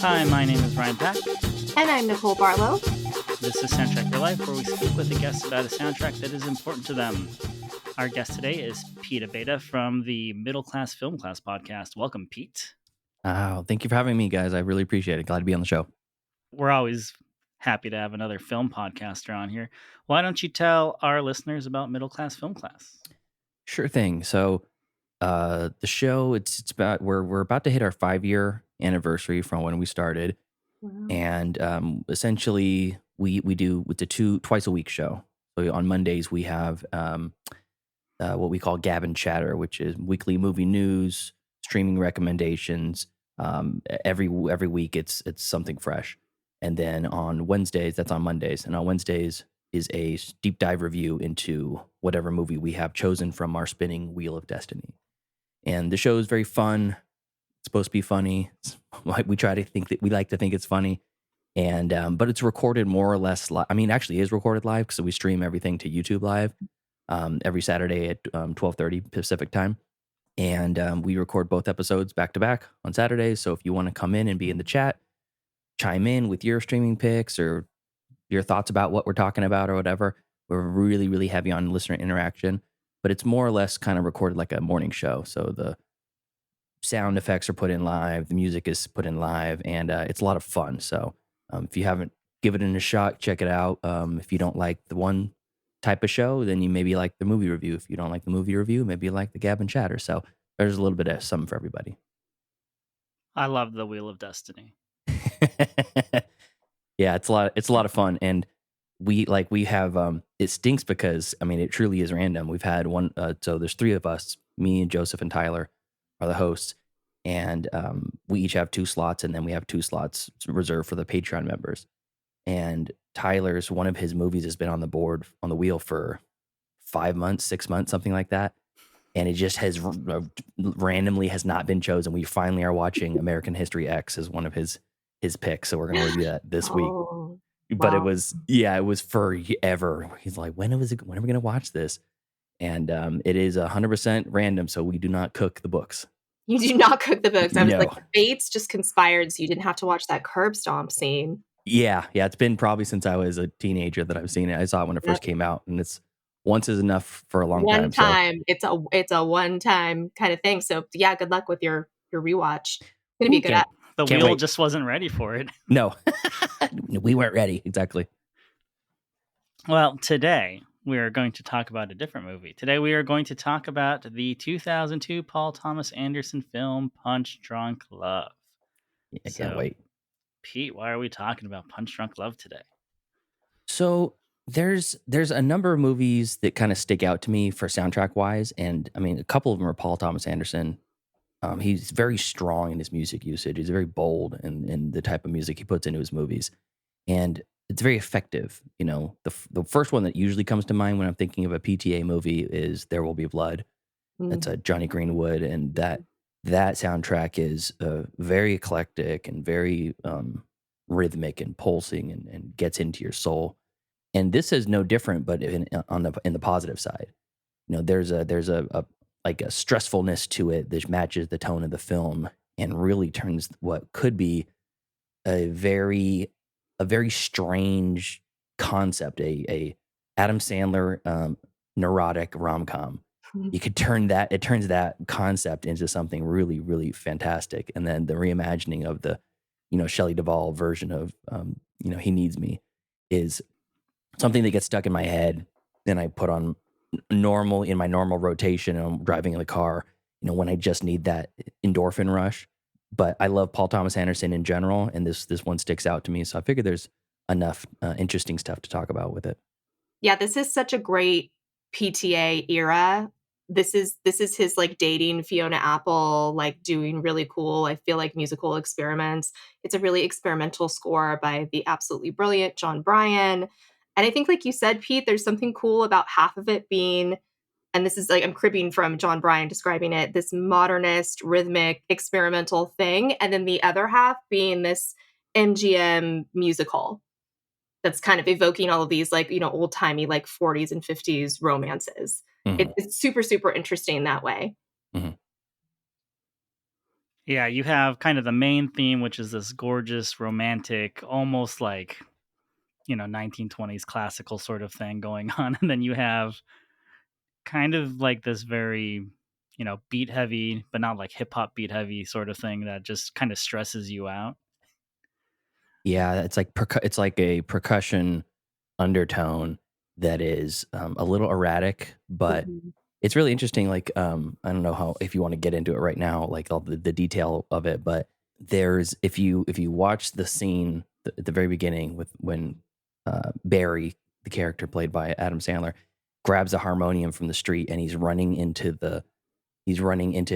Hi, my name is Ryan Pack. And I'm Nicole Barlow. This is Soundtrack Your Life, where we speak with a guest about a soundtrack that is important to them. Our guest today is Pete Abeta from the Middle Class Film Class podcast. Welcome, Pete. Oh, thank you for having me, guys. I really appreciate it. Glad to be on the show. We're always happy to have another film podcaster on here. Why don't you tell our listeners about Middle Class Film Class? Sure thing. So, the show it's about we're about to hit our 5-year anniversary from when we started, and essentially we do it's a twice a week show. So on Mondays we have what we call Gab and Chatter, which is weekly movie news, streaming recommendations. Every week it's something fresh, and then on Wednesdays, that's on Mondays, and on Wednesdays is a deep dive review into whatever movie we have chosen from our spinning wheel of destiny. And the show is very fun. It's supposed to be funny. We try to think that we like to think it's funny, and but it's recorded more or less. I mean, actually, it is recorded live because we stream everything to YouTube Live every Saturday at 12:30 Pacific time, and we record both episodes back to back on Saturdays. So if you want to come in and be in the chat, chime in with your streaming picks or your thoughts about what we're talking about or whatever. We're really, really heavy on listener interaction, but it's more or less kind of recorded like a morning show. So the sound effects are put in live, the music is put in live, and it's a lot of fun. So if you haven't given it a shot, check it out. If you don't like the one type of show, then you maybe like the movie review. If you don't like the movie review, maybe you like the Gab and Chatter. So there's a little bit of something for everybody. I love the Wheel of Destiny. Yeah, it's a lot of fun, and we have it stinks because I mean it truly is random. We've had one, so there's 3 of us, me and Joseph and Tyler are the hosts, and we each have 2 slots, and then we have 2 slots reserved for the Patreon members. And Tyler's, one of his movies has been on the wheel for 5 months, 6 months, something like that, and it just has randomly has not been chosen. We finally are watching American History X as one of his picks, so we're going to review that this week. But wow. it was forever. He's like, when are we going to watch this? And it is 100% random, so we do not cook the books. You do not cook the books. I was No. like, the fates just conspired so you didn't have to watch that curb stomp scene. Yeah, it's been probably since I was a teenager that I've seen it. I saw it when it first came out, and it's once is enough for a long One time. time. It's a one-time kind of thing. So yeah, good luck with your rewatch. It's gonna be good. The Can't wheel wait. just wasn't ready for it. No, we weren't ready. Exactly. Well, today we are going to talk about a different movie. Today we are going to talk about the 2002 Paul Thomas Anderson film Punch Drunk Love. I can't wait. Pete, why are we talking about Punch Drunk Love today? So there's a number of movies that kind of stick out to me for soundtrack wise, and I mean a couple of them are Paul Thomas Anderson. He's very strong in his music usage. He's very bold in the type of music he puts into his movies, and it's very effective. You know, the first one that usually comes to mind when I'm thinking of a PTA movie is There Will Be Blood. That's a Johnny Greenwood, and that soundtrack is very eclectic and very rhythmic and pulsing and gets into your soul. And this is no different, but in the positive side. You know, there's a like a stressfulness to it that matches the tone of the film and really turns what could be a very strange concept, a Adam Sandler neurotic rom-com. You could turns that concept into something really, really fantastic. And then the reimagining of the, Shelley Duvall version of, He Needs Me is something that gets stuck in my head. Then I put on in my normal rotation and I'm driving in the car, when I just need that endorphin rush. But I love Paul Thomas Anderson in general, and this one sticks out to me. So I figured there's enough interesting stuff to talk about with it. Yeah, this is such a great PTA era. This is his like dating Fiona Apple, like doing really cool, I feel like musical experiments. It's a really experimental score by the absolutely brilliant John Brion. And I think, like you said, Pete, there's something cool about half of it being, and this is like, I'm cribbing from John Brion describing it, this modernist, rhythmic, experimental thing. And then the other half being this MGM musical that's kind of evoking all of these, like, old-timey, like 40s and 50s romances. Mm-hmm. It's super, super interesting that way. Mm-hmm. Yeah, you have kind of the main theme, which is this gorgeous, romantic, almost like, 1920s classical sort of thing going on. And then you have kind of like this very, beat heavy, but not like hip hop beat heavy sort of thing that just kind of stresses you out. Yeah, it's like a percussion undertone that is, a little erratic, but Mhm. it's really interesting, like, I don't know how if you wanna get into it right now, like, all the detail of it, but there's if you watch the scene at the very beginning with when, Barry, the character played by Adam Sandler, grabs a harmonium from the street and he's running into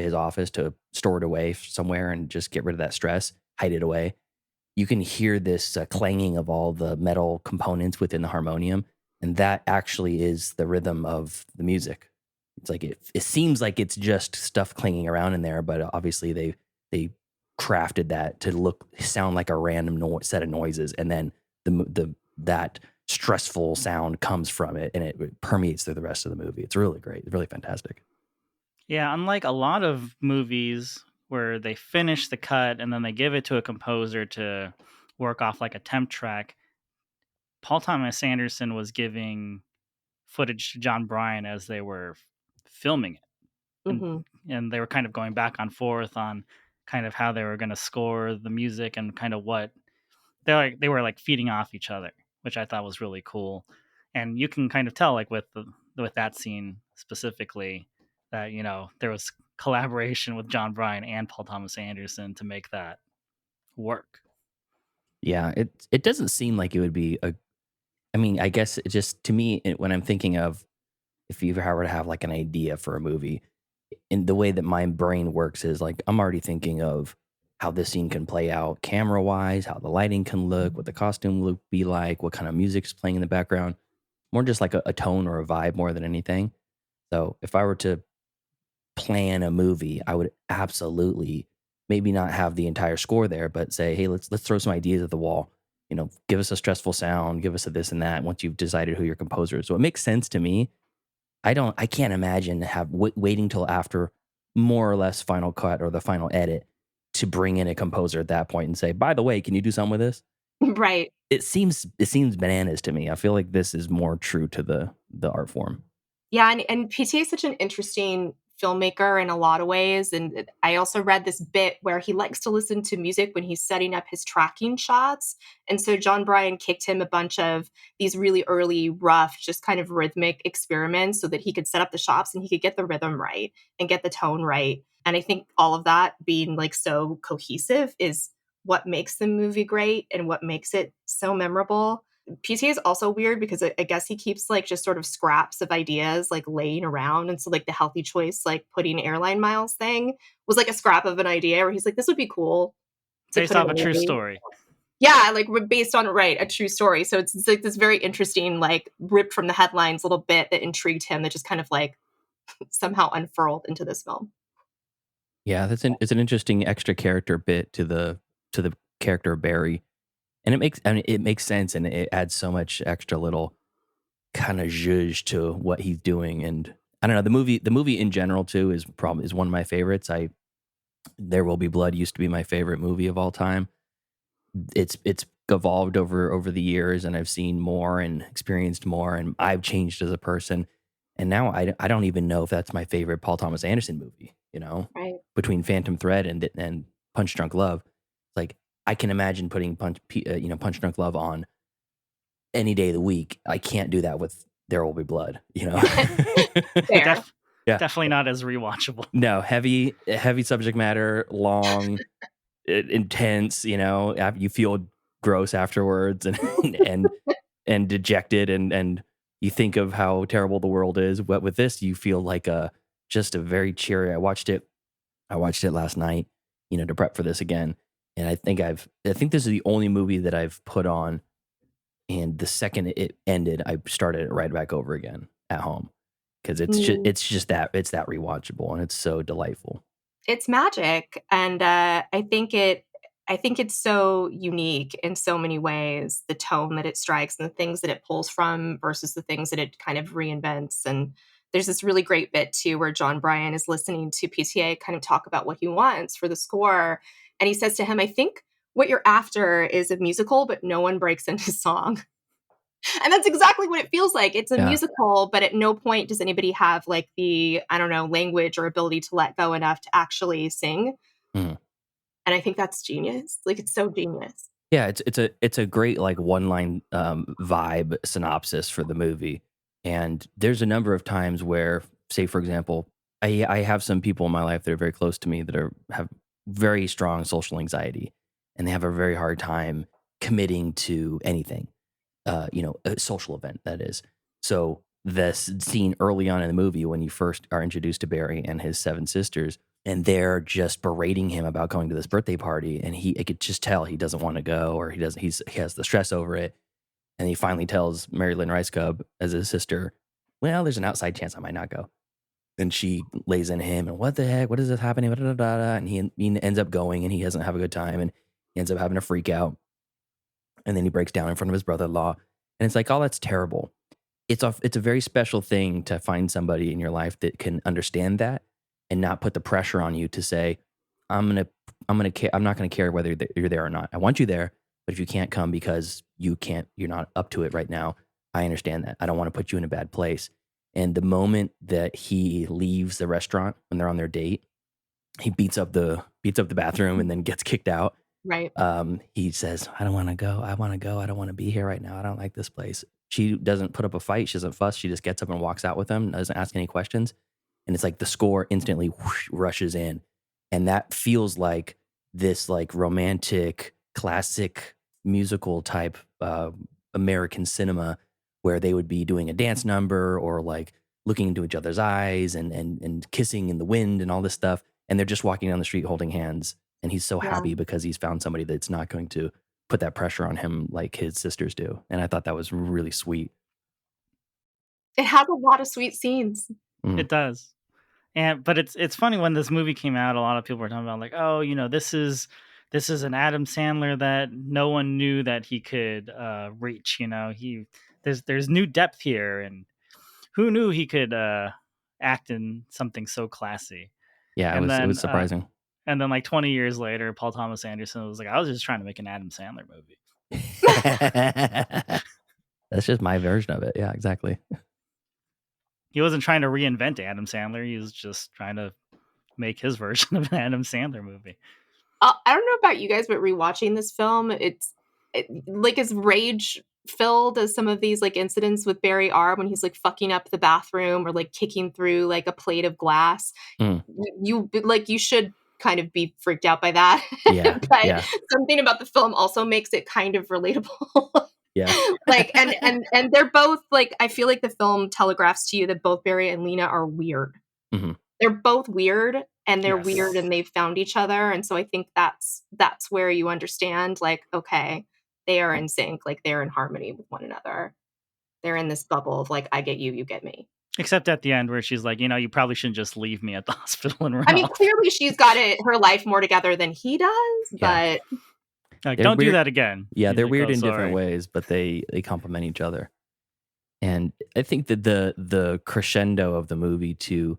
his office to store it away somewhere and just get rid of that stress, hide it away. You can hear this, clanging of all the metal components within the harmonium, and that actually is the rhythm of the music. It's like it seems like it's just stuff clanging around in there, but obviously they crafted that to sound like a random set of noises, and then the that stressful sound comes from it, and it permeates through the rest of the movie. It's really great. It's really fantastic. Yeah, unlike a lot of movies where they finish the cut and then they give it to a composer to work off like a temp track, Paul Thomas Anderson was giving footage to John Bryan as they were filming it. And Mhm. and they were kind of going back and forth on kind of how they were going to score the music and kind of what they were like feeding off each other, which I thought was really cool. And you can kind of tell like with that scene specifically that there was collaboration with John Bryan and Paul Thomas Anderson to make that work. Yeah, it doesn't seem like it would be a I mean, I guess it just to me, when I'm thinking of if you ever were to have like an idea for a movie, and the way that my brain works is like I'm already thinking of how this scene can play out camera wise, how the lighting can look, what the costume look be like, what kind of music's playing in the background. More just like a tone or a vibe more than anything. So if I were to plan a movie, I would absolutely maybe not have the entire score there, but say, hey, let's throw some ideas at the wall. Give us a stressful sound, give us a this and that. Once you've decided who your composer is, so it makes sense to me. I can't imagine waiting till after more or less final cut or the final edit to bring in a composer at that point and say, by the way, can you do something with this? Right. It seems bananas to me. I feel like this is more true to the art form. Yeah, and PTA is such an interesting filmmaker in a lot of ways, and I also read this bit where he likes to listen to music when he's setting up his tracking shots, and so John Bryan kicked him a bunch of these really early, rough, just kind of rhythmic experiments so that he could set up the shots and he could get the rhythm right and get the tone right, and I think all of that being, like, so cohesive is what makes the movie great and what makes it so memorable. PTA is also weird because I guess he keeps like just sort of scraps of ideas like laying around. And so like the healthy choice, like putting airline miles thing was like a scrap of an idea where he's like, this would be cool to Based put in off a a true movie. story. Yeah, like we're based on right, a true story. So it's like this very interesting, like ripped from the headlines little bit that intrigued him that just kind of like somehow unfurled into this film. Yeah, it's an interesting extra character bit to the character of Barry, and it makes sense, and it adds so much extra little kind of zhuzh to what he's doing. And I don't know, the movie in general too is one of my favorites. I There Will Be Blood used to be my favorite movie of all time. It's evolved over the years, and I've seen more and experienced more, and I've changed as a person. And now I don't even know if that's my favorite Paul Thomas Anderson movie. Right. Between Phantom Thread and Punch Drunk Love, like I can imagine putting Punch Drunk Love on any day of the week. I can't do that with There Will Be Blood. Fair. Def- Yeah. Definitely not as rewatchable. No, heavy subject matter, long, intense, you feel gross afterwards and and and dejected and you think of how terrible the world is. But with this, you feel like a just a very cheery. I watched it last night, to prep for this again. And I think this is the only movie that I've put on and the second it ended, I started it right back over again at home because Mm. it's that rewatchable and it's so delightful. It's magic, and, I think it's so unique in so many ways, the tone that it strikes and the things that it pulls from versus the things that it kind of reinvents, and there's this really great bit too where John Brion is listening to PTA kind of talk about what he wants for the score. And he says to him, I think what you're after is a musical, but no one breaks into song. And that's exactly what it feels like. It's a Yeah. musical, but at no point does anybody have like the, I don't know, language or ability to let go enough to actually sing. Mhm. And I think that's genius. Like, it's so genius. Yeah, it's a great, like, one-line, vibe synopsis for the movie, and there's a number of times where, say, for example, I have some people in my life that are very close to me that have very strong social anxiety, and they have a very hard time committing to anything. A social event, that is. So this scene early on in the movie when you first are introduced to Barry and his seven sisters, and they're just berating him about going to this birthday party, and I could just tell he doesn't want to go, or he has the stress over it, and he finally tells Mary Lynn Rice Cub as his sister, "Well, there's an outside chance I might not go." And she lays into him, and what the heck? What is this happening? Da, da, da, da. And he ends up going, and he doesn't have a good time, and he ends up having a freak out, and then he breaks down in front of his brother-in-law, and it's like, oh, that's terrible. It's a very special thing to find somebody in your life that can understand that and not put the pressure on you to say, I'm gonna I'm not gonna care whether you're there or not. I want you there, but if you can't come because you're not up to it right now, I understand that. I don't want to put you in a bad place. And the moment that he leaves the restaurant when they're on their date, he beats up the bathroom and then gets kicked out. Right. He says, "I don't wanna go. I wanna go. I don't wanna be here right now. I don't like this place." She doesn't put up a fight. She doesn't fuss. She just gets up and walks out with him, doesn't ask any questions. And it's like the score instantly whoosh, rushes in. And that feels like this like romantic, classic musical type American cinema where they would be doing a dance number or like looking into each other's eyes and kissing in the wind and all this stuff. And they're just walking down the street holding hands. And he's so Yeah. happy because he's found somebody that's not going to put that pressure on him like his sisters do. And I thought that was really sweet. It has a lot of sweet scenes. Mm. It does. And but it's funny when this movie came out, a lot of people were talking about like, oh, this is an Adam Sandler that no one knew that he could reach. There's new depth here, and who knew he could act in something so classy. Yeah, And it was then surprising. like 20 years later, Paul Thomas Anderson was like, I was just trying to make an Adam Sandler movie. That's just my version of it. Yeah, exactly. He wasn't trying to reinvent Adam Sandler. He was just trying to make his version of an Adam Sandler movie. I don't know about you guys, but rewatching this film, like as rage filled as some of these like incidents with Barry are when he's like fucking up the bathroom or like kicking through like a plate of glass. Mm. You should kind of be freaked out by that. Yeah, But yeah, something about the film also makes it kind of relatable. yeah. Like and they're both like, I feel like the film telegraphs to you that both Barry and Lena are weird. Mhm. They're both weird, and they're weird Yes. and they've found each other, and so I think that's where you understand, like, okay, they are in sync, like, they're in harmony with one another. They're in this bubble of, like, I get you, you get me. Except at the end where she's like, you probably shouldn't just leave me at the hospital and run I mean, off. clearly she's got her life more together than he does, Yeah. but Like, They're don't do weird. that again. Yeah, He's they're like, weird oh, in different sorry. ways, but they complement each other. And I think that the crescendo of the movie too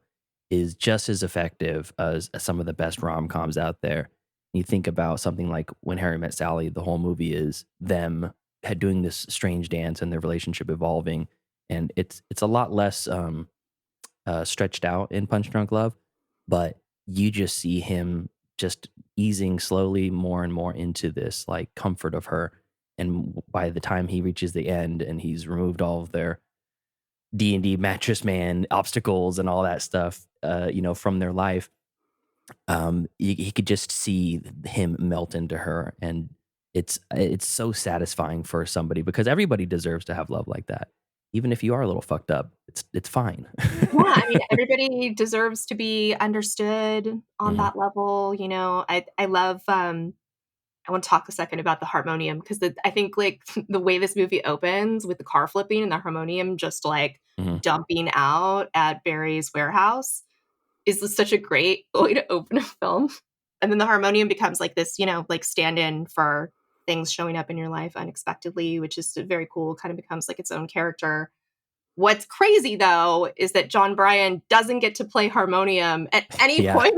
is just as effective as some of the best rom-coms out there. You think about something like When Harry Met Sally, the whole movie is them had doing this strange dance and their relationship evolving, and it's a lot less stretched out in Punch Drunk Love, but you just see him just easing slowly more and more into this like comfort of her. And by the time he reaches the end and he's removed all of their D&D mattress man obstacles and all that stuff, from their life, he could just see him melt into her, and it's so satisfying for somebody because everybody deserves to have love like that. Even if you are a little fucked up, it's fine. yeah, I mean, everybody deserves to be understood on Mhm, that level, you know? I love, I want to talk a second about the harmonium because I think like the way this movie opens with the car flipping and the harmonium just like mhm. dumping out at Barry's warehouse is such a great way to open a film. And then the harmonium becomes like this, like stand in for things showing up in your life unexpectedly, which is very cool, kind of becomes like its own character. What's crazy though is that John Brion doesn't get to play harmonium at any Yeah. point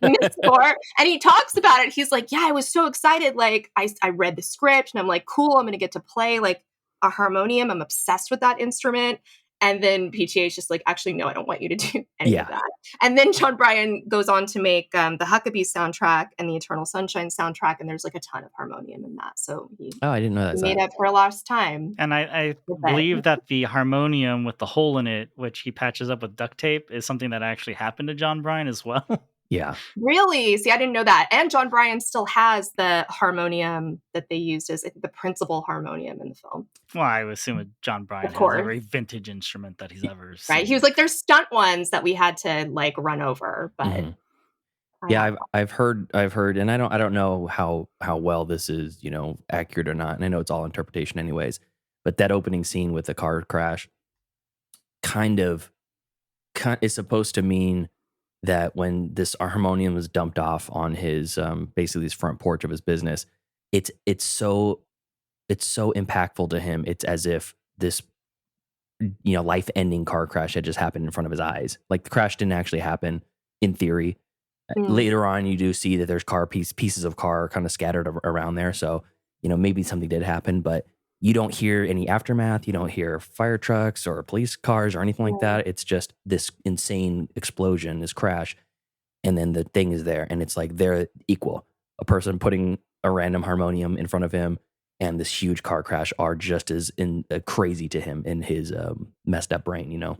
in the score. And he talks about it. He's like, yeah, I was so excited. Like I read the script and I'm like, cool, I'm going to get to play like a harmonium. I'm obsessed with that instrument. And then PTA is just like, actually, no, I don't want you to do any of Yeah. that. And then John Brion goes on to make the Huckabee soundtrack and the Eternal Sunshine soundtrack. And there's like a ton of harmonium in that. So he Oh, I didn't know made that. up for lost time And I with believe it. that the harmonium with the hole in it, which he patches up with duct tape, is something that actually happened to John Bryan as well. Yeah. Really? See, I didn't know that. And John Brion still has the harmonium that they used as the principal harmonium in the film. Well, I would assume that John Of Bryan has course. every vintage instrument that he's ever Right? He was seen. like, there's stunt ones that we had to like run over, but Mhm. I Yeah, have I've heard, and I don't know how well this is, accurate or not. And I know it's all interpretation anyways. But that opening scene with the car crash kind of is supposed to mean that when this harmonium was dumped off on his basically his front porch of his business, it's so impactful to him. It's as if this life-ending car crash had just happened in front of his eyes. Like the crash didn't actually happen in theory. Mm, Later on, you do see that there's pieces of car kind of scattered around there. So maybe something did happen, but you don't hear any aftermath. You don't hear fire trucks or police cars or anything like yeah. that. It's just this insane explosion, this crash, and then the thing is there, and it's like they're equal. A person putting a random harmonium in front of him and this huge car crash are just as crazy to him in his messed up brain.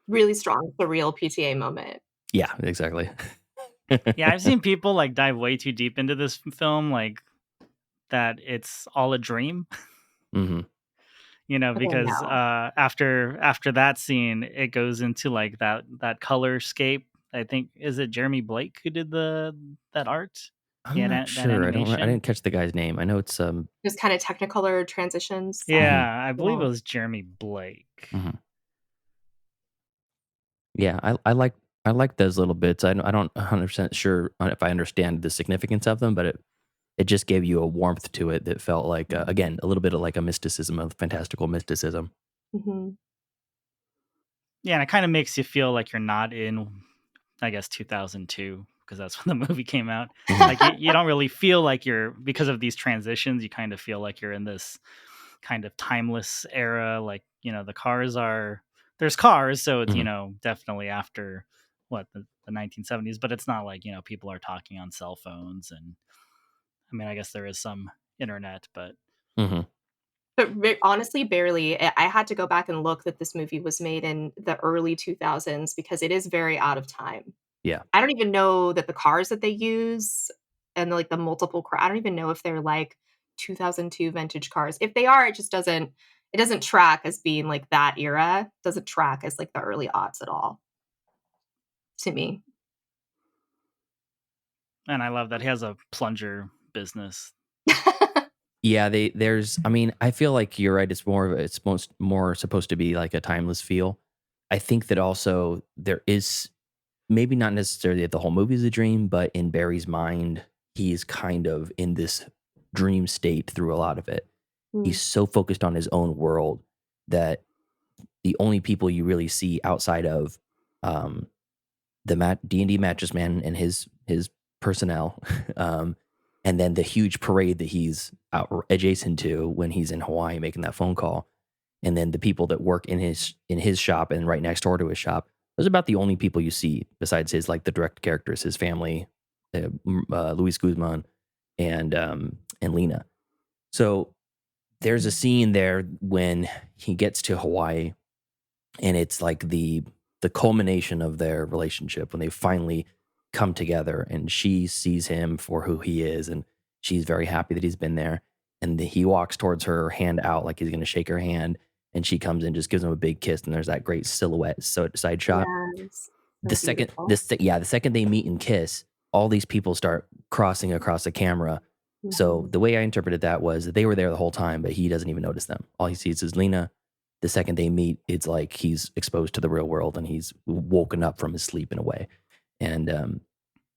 Really strong, surreal PTA moment. Yeah, exactly. Yeah, I've seen people like dive way too deep into this film, like that it's all a dream. Hmm. Oh, Because no. after that scene, it goes into like that color scape. I think is it Jeremy Blake who did that art, I'm not that sure. I animation. didn't catch the guy's name. I know it's Just kinda Technicolor transitions that mhm, Yeah, I believe it yeah. was Jeremy Blake. mhm. Yeah, I like those little bits. I don't 100% sure on if I understand the significance of them, but it just gave you a warmth to it that felt like again a little bit of like a mysticism, of fantastical mysticism. Mhm. Yeah, and it kind of makes you feel like you're not in, I guess, 2002 because that's when the movie came out. Hmm. Like you don't really feel like you're because of these transitions. You kind of feel like you're in this kind of timeless era. Like the cars are there's cars, so it's Hmm. definitely after what the 1970s, but it's not like people are talking on cell phones, and I mean I guess there is some internet, but Hmm. But honestly, barely. I had to go back and look that this movie was made in the early 2000s because it is very out of time. Yeah. I don't even know that the cars that they use and, like, the multiple I don't even know if they're, like, 2002 vintage cars. If they are, it doesn't track as being, like, that era. Doesn't track as, like, the early aughts at all to me. and I love that he has a plunger business. Yeah, I mean, I feel like you're right. It's most more supposed to be like a timeless feel. I think that also there is maybe not necessarily that the whole movie is a dream, but in Barry's mind, he's kind of in this dream state through a lot of it. Mm, He's so focused on his own world that the only people you really see outside of um, the D&D mattress man and his personnel, and then the huge parade that he's out adjacent to when he's in Hawaii making that phone call, and then the people that work in his shop and right next door to his shop. Those are about the only people you see besides his like the direct characters, his family, Luis Guzman and Lena. So there's a scene there when he gets to Hawaii, and it's like the culmination of their relationship when they finally come together, and she sees him for who he is, and she's very happy that he's been there, and he walks towards her, hand out like he's going to shake her hand, and she comes in, just gives him a big kiss, and there's that great silhouette side shot. yes. the So second beautiful. this yeah the second they meet and kiss, all these people start crossing across the camera. So Mhm. the way I interpreted that was that they were there the whole time, but he doesn't even notice them. All he sees is Lena. The second they meet, it's like he's exposed to the real world and he's woken up from his sleep in a way. And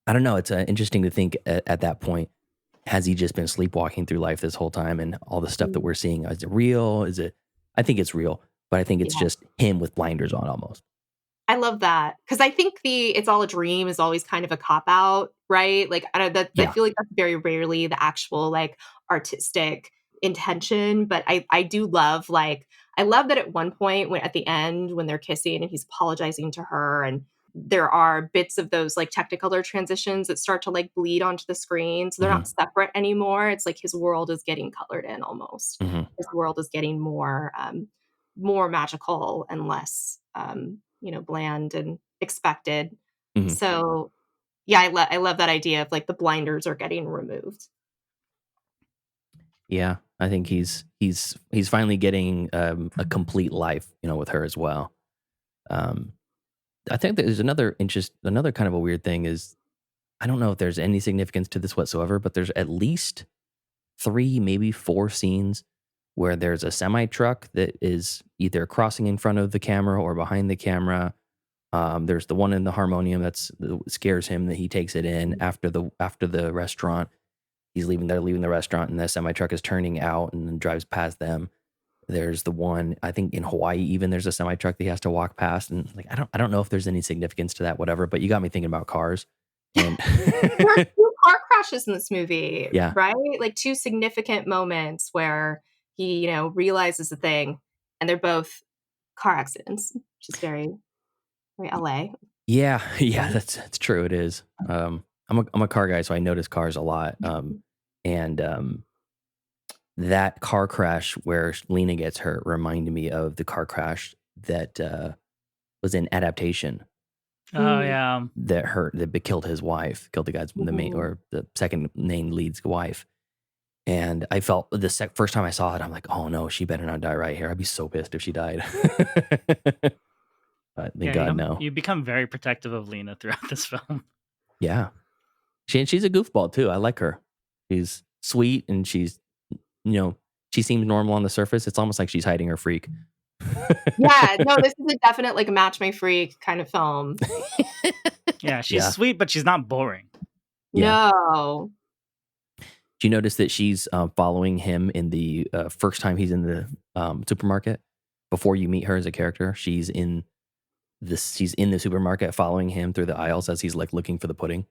I don't know. It's interesting to think at that point, has he just been sleepwalking through life this whole time? And all the stuff that Mm. we're seeing, is it real? Is it? I think it's real, but I think it's Yeah. just him with blinders on almost. I love that because I think the "It's all a dream" is always kind of a cop out, right? Like, I don't that I Yeah. feel like that's very rarely the actual, like, artistic intention, but I do love, like I love that at one point when at the end when they're kissing and he's apologizing to her and there are bits of those, like, Technicolor transitions that start to, like, bleed onto the screen, so they're Hmm. not separate anymore, it's like his world is getting colored in almost. Hmm. His world is getting more magical and less, bland and expected. Hmm. So, yeah, I love that idea of, like, the blinders are getting removed. Yeah, I think he's finally getting a complete life, with her as well. Um, I think there's another kind of a weird thing is I don't know if there's any significance to this whatsoever, but there's at least 3, maybe 4 scenes where there's a semi truck that is either crossing in front of the camera or behind the camera. There's the one in the harmonium that scares him that he takes it in after the restaurant. They're leaving the restaurant, and the semi truck is turning out and then drives past them. There's the one I think in Hawaii even there's a semi truck that he has to walk past, and like I don't know if there's any significance to that, whatever. But you got me thinking about cars, and There are 2 car crashes in this movie, yeah, right? Like, 2 significant moments where he, realizes a thing, and they're both car accidents, which is very, very LA. yeah, yeah, that's true. It is. I'm a car guy, so I notice cars a lot. And that car crash where Lena gets hurt reminded me of the car crash that was in Adaptation Oh Mm, that yeah. killed his wife, killed the main mhm. or the second main lead's wife. And I felt first time I saw it, I'm like, oh no, she better not die right here. I'd be so pissed if she died. But thank Yeah, you God, know, no. you become very protective of Lena throughout this film. Yeah, she's a goofball too. I like her. She's sweet and you know she seems normal on the surface. It's almost like she's hiding her freak. Yeah, no, this is a definite, like, match my freak kind of film. Yeah, she's Yeah, sweet, but she's not boring. yeah. No. Do you notice that she's following him in the first time he's in the supermarket? Before you meet her as a character, she's in the supermarket following him through the aisles as he's like looking for the pudding.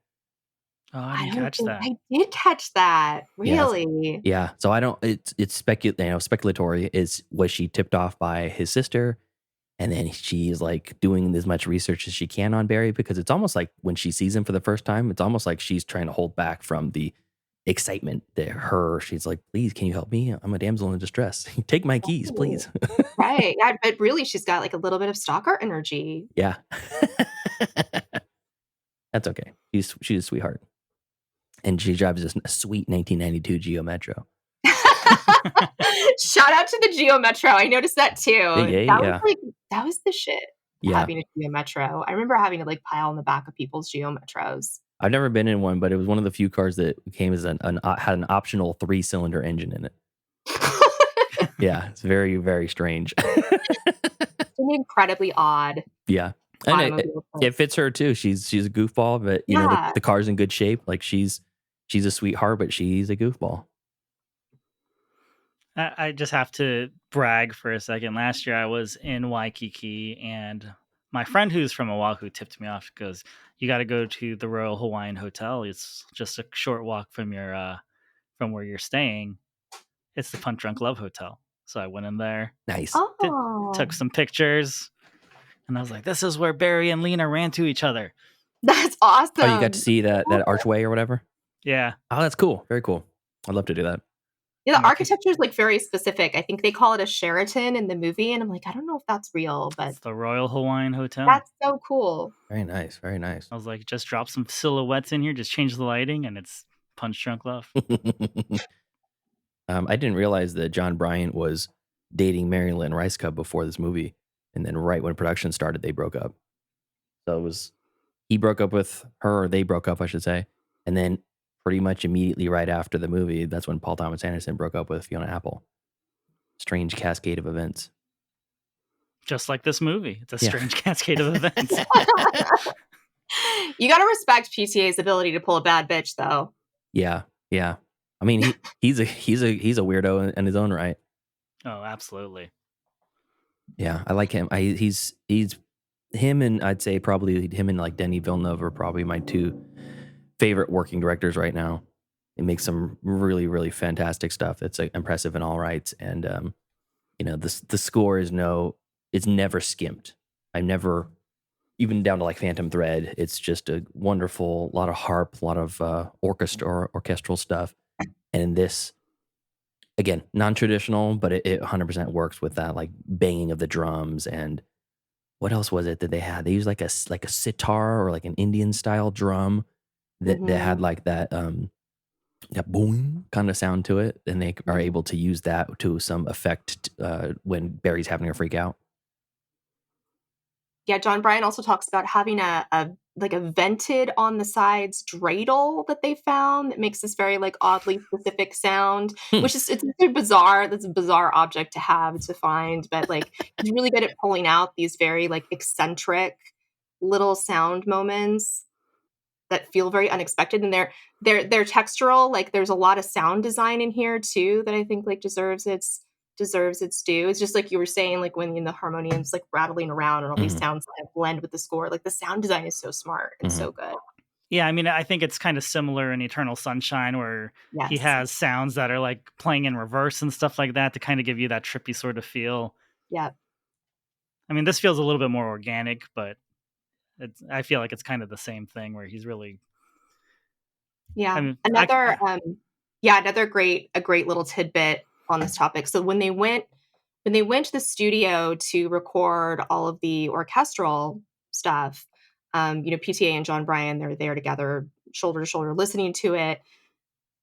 Oh, I I didn't don't catch think that. I did catch that. Yeah, Really? yeah. So I don't. It's speculatory. Is was she tipped off by his sister, and then she's like doing as much research as she can on Barry because it's almost like when she sees him for the first time, it's almost like she's trying to hold back from the excitement that she's like, please, can you help me? I'm a damsel in distress. Take my keys, Oh, please. right, yeah, but really, she's got, like, a little bit of stalker energy. Yeah. That's okay. She's a sweetheart. And she drives this sweet 1992 Geo Metro. Shout out to the Geo Metro, I noticed that Yeah, too. yeah, yeah. That was the shit, Yeah. having a Geo Metro. I remember having to, like, pile in the back of people's Geo Metros. I've never been in one, but it was one of the few cars that came as had an optional 3-cylinder engine in it. Yeah, it's very, very strange. It's an incredibly odd Yeah. And automobile it choice. fits her too. She's a goofball, but Yeah. the car's in good shape. Like she's a sweetheart, but she's a goofball. I just have to brag for a second. Last year, I was in Waikiki, and my friend who's from Oahu tipped me off. Goes, "You got to go to the Royal Hawaiian Hotel. It's just a short walk from your from where you're staying. It's the Punch Drunk Love Hotel." So I went in there, Nice. did Oh, took some pictures, and I was like, "This is where Barry and Lena ran to each other." that's Oh, you got to awesome. see that archway or whatever? Yeah, Oh, that's cool. Very cool. I'd love to do that. Yeah, and the I think architecture is, like, very specific. I think they call it a Sheraton in the movie, and I'm like, "I don't know if that's real, but it's the Royal Hawaiian Hotel. that's so cool." Very nice. Very nice. I was like, just drop some silhouettes in here, just change the lighting, and it's Punch Drunk Love. I didn't realize that John Bryant was dating Marilyn Rice Cub before this movie, and then right when production started, they broke up. So it was he broke up with her, or they broke up, I should say, and then pretty much immediately right after the movie, that's when Paul Thomas Anderson broke up with Fiona Apple. Strange cascade of events. Just like this movie. It's a Yeah. strange cascade of events. You gotta respect PTA's ability to pull a bad bitch, though. Yeah, yeah. I mean, he's a weirdo in his own right. Oh, absolutely. Yeah, I like him. He's him, and I'd say probably him and like Denis Villeneuve are probably my two favorite working directors right now. It makes some really really fantastic stuff. That's impressive in all rights, and the score is it's never skimped. I never even down to like Phantom Thread. It's just a wonderful lot of harp, a lot of orchestral stuff, and in this again non traditional, but it 100% works with that like banging of the drums and what else was it that they had? They used like like a sitar or like an Indian style drum that had Mhm. like that boing kind of sound to it, and they are Mhm. able to use that to some effect when Barry's having a freak out. Yeah, John Bryan also talks about having a like a vented on the sides dreidel that they found that makes this very like oddly specific sound, Hmm. which is it's very bizarre. That's a bizarre object to have to find, but like he's really good at pulling out these very like eccentric little sound moments that feel very unexpected, and they're textural, like, there's a lot of sound design in here too that I think, like, deserves its due. It's just like you were saying, like, when the harmonium's, like, rattling around and all these Hmm. sounds kind of blend with the score, like, the sound design is so smart and Hmm. so good. Yeah, I mean, I think it's kind of similar in Eternal Sunshine where he Yes. has sounds that are like playing in reverse and stuff like that to kind of give you that trippy sort of feel. Yep. I mean, this feels a little bit more organic, but I feel like it's kind of the same thing where he's really. I Yeah. mean, Another, yeah, another great a great little tidbit on this topic. So when they went to the studio to record all of the orchestral stuff, PTA and John Bryan, they're there together, shoulder to shoulder, listening to it.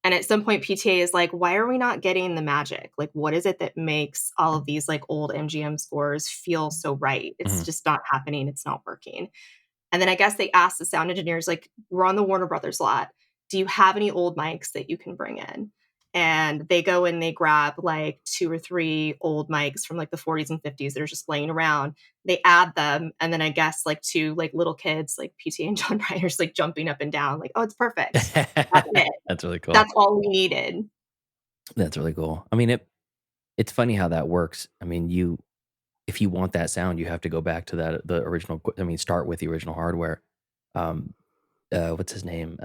And at some point, PTA is like, why are we not getting the magic? Like, what is it that makes all of these like old MGM scores feel so right? It's Hmm. just not happening. It's not working. And then I guess they asked the sound engineers, like, we're on the Warner Brothers lot. Do you have any old mics that you can bring in? And they go and they grab like two or three old mics from like the 40s and 50s that are just laying around. They add them. And then I guess like two like little kids, like PT and John Ryder's like jumping up and down, like, oh, it's perfect. That's it. That's really cool. That's all we needed. That's really cool. I mean, it's funny how that works. I mean, you if you want that sound, you have to go back to the original. I mean, start with the original hardware. Um, what's his name?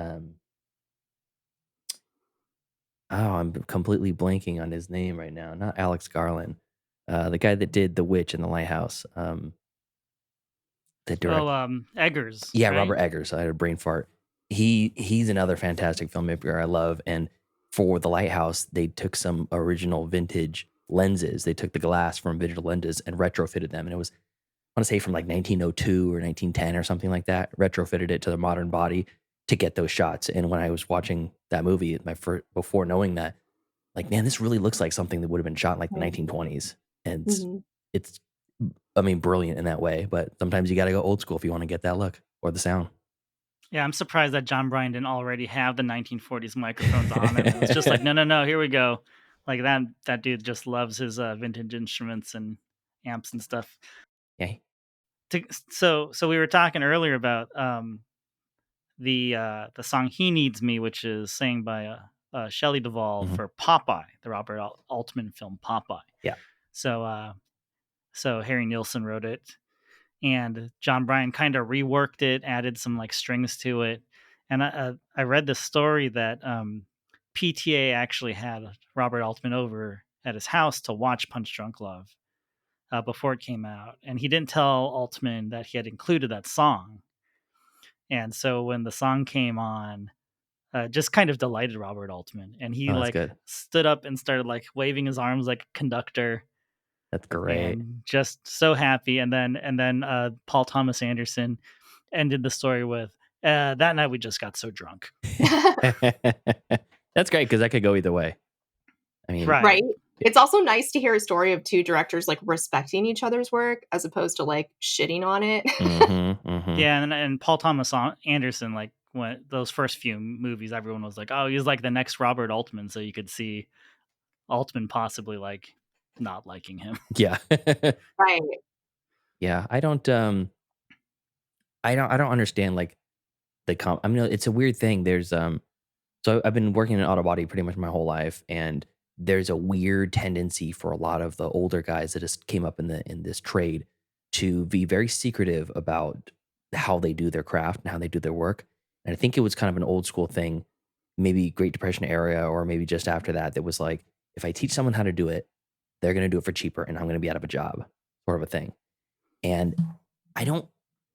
Oh, I'm completely blanking on his name right now. Not Alex Garland. The guy that did The Witch in the Lighthouse. The oh, direct. Eggers, Yeah, right? Robert Eggers. I had a brain fart. He's another fantastic filmmaker I love. And for The Lighthouse, they took some original vintage lenses. They took the glass from vintage lenses and retrofitted them. And it was, I want to say from like 1902 or 1910 or something like that. Retrofitted it to the modern body to get those shots. And when I was watching that movie, my first, before knowing that, like, man, this really looks like something that would have been shot in like the Right. 1920s. And Mhm. it's I mean, brilliant in that way, but sometimes you gotta go old school if you wanna get that look or the sound. Yeah, I'm surprised that John Bryan didn't already have the 1940s microphones on him. It was just like, no, no, no, here we go. Like that dude just loves his vintage instruments and amps and stuff. Yeah. So we were talking earlier about the song "He Needs Me," which is sang by Shelley Duvall Mhm. for Popeye, the Robert Altman film Popeye. Yeah. So so Harry Nilsson wrote it, and John Bryan kind of reworked it, added some like strings to it. And I read the story that PTA actually had Robert Altman over at his house to watch Punch Drunk Love before it came out, and he didn't tell Altman that he had included that song. And so when the song came on, just kind of delighted Robert Altman, and he Oh, that's like good. stood up and started like waving his arms like a conductor That's great. and just so happy. And then Paul Thomas Anderson ended the story with, "That night we just got so drunk." That's great because that could go either way. I mean, Right. Right? It's also nice to hear a story of 2 directors, like, respecting each other's work as opposed to, like, shitting on it. mhm, mhm. Yeah, and Paul Thomas Anderson, like when those first few movies, everyone was like, "Oh, he's like the next Robert Altman," so you could see Altman possibly like not liking him. Yeah. Right. Yeah, I don't understand, like, I mean, it's a weird thing. So I've been working in auto body pretty much my whole life, and there's a weird tendency for a lot of the older guys that just came up in this trade to be very secretive about how they do their craft and how they do their work. And I think it was kind of an old school thing, maybe Great Depression era, or maybe just after that, that was like, if I teach someone how to do it, they're going to do it for cheaper and I'm going to be out of a job, sort of a thing. And I don't,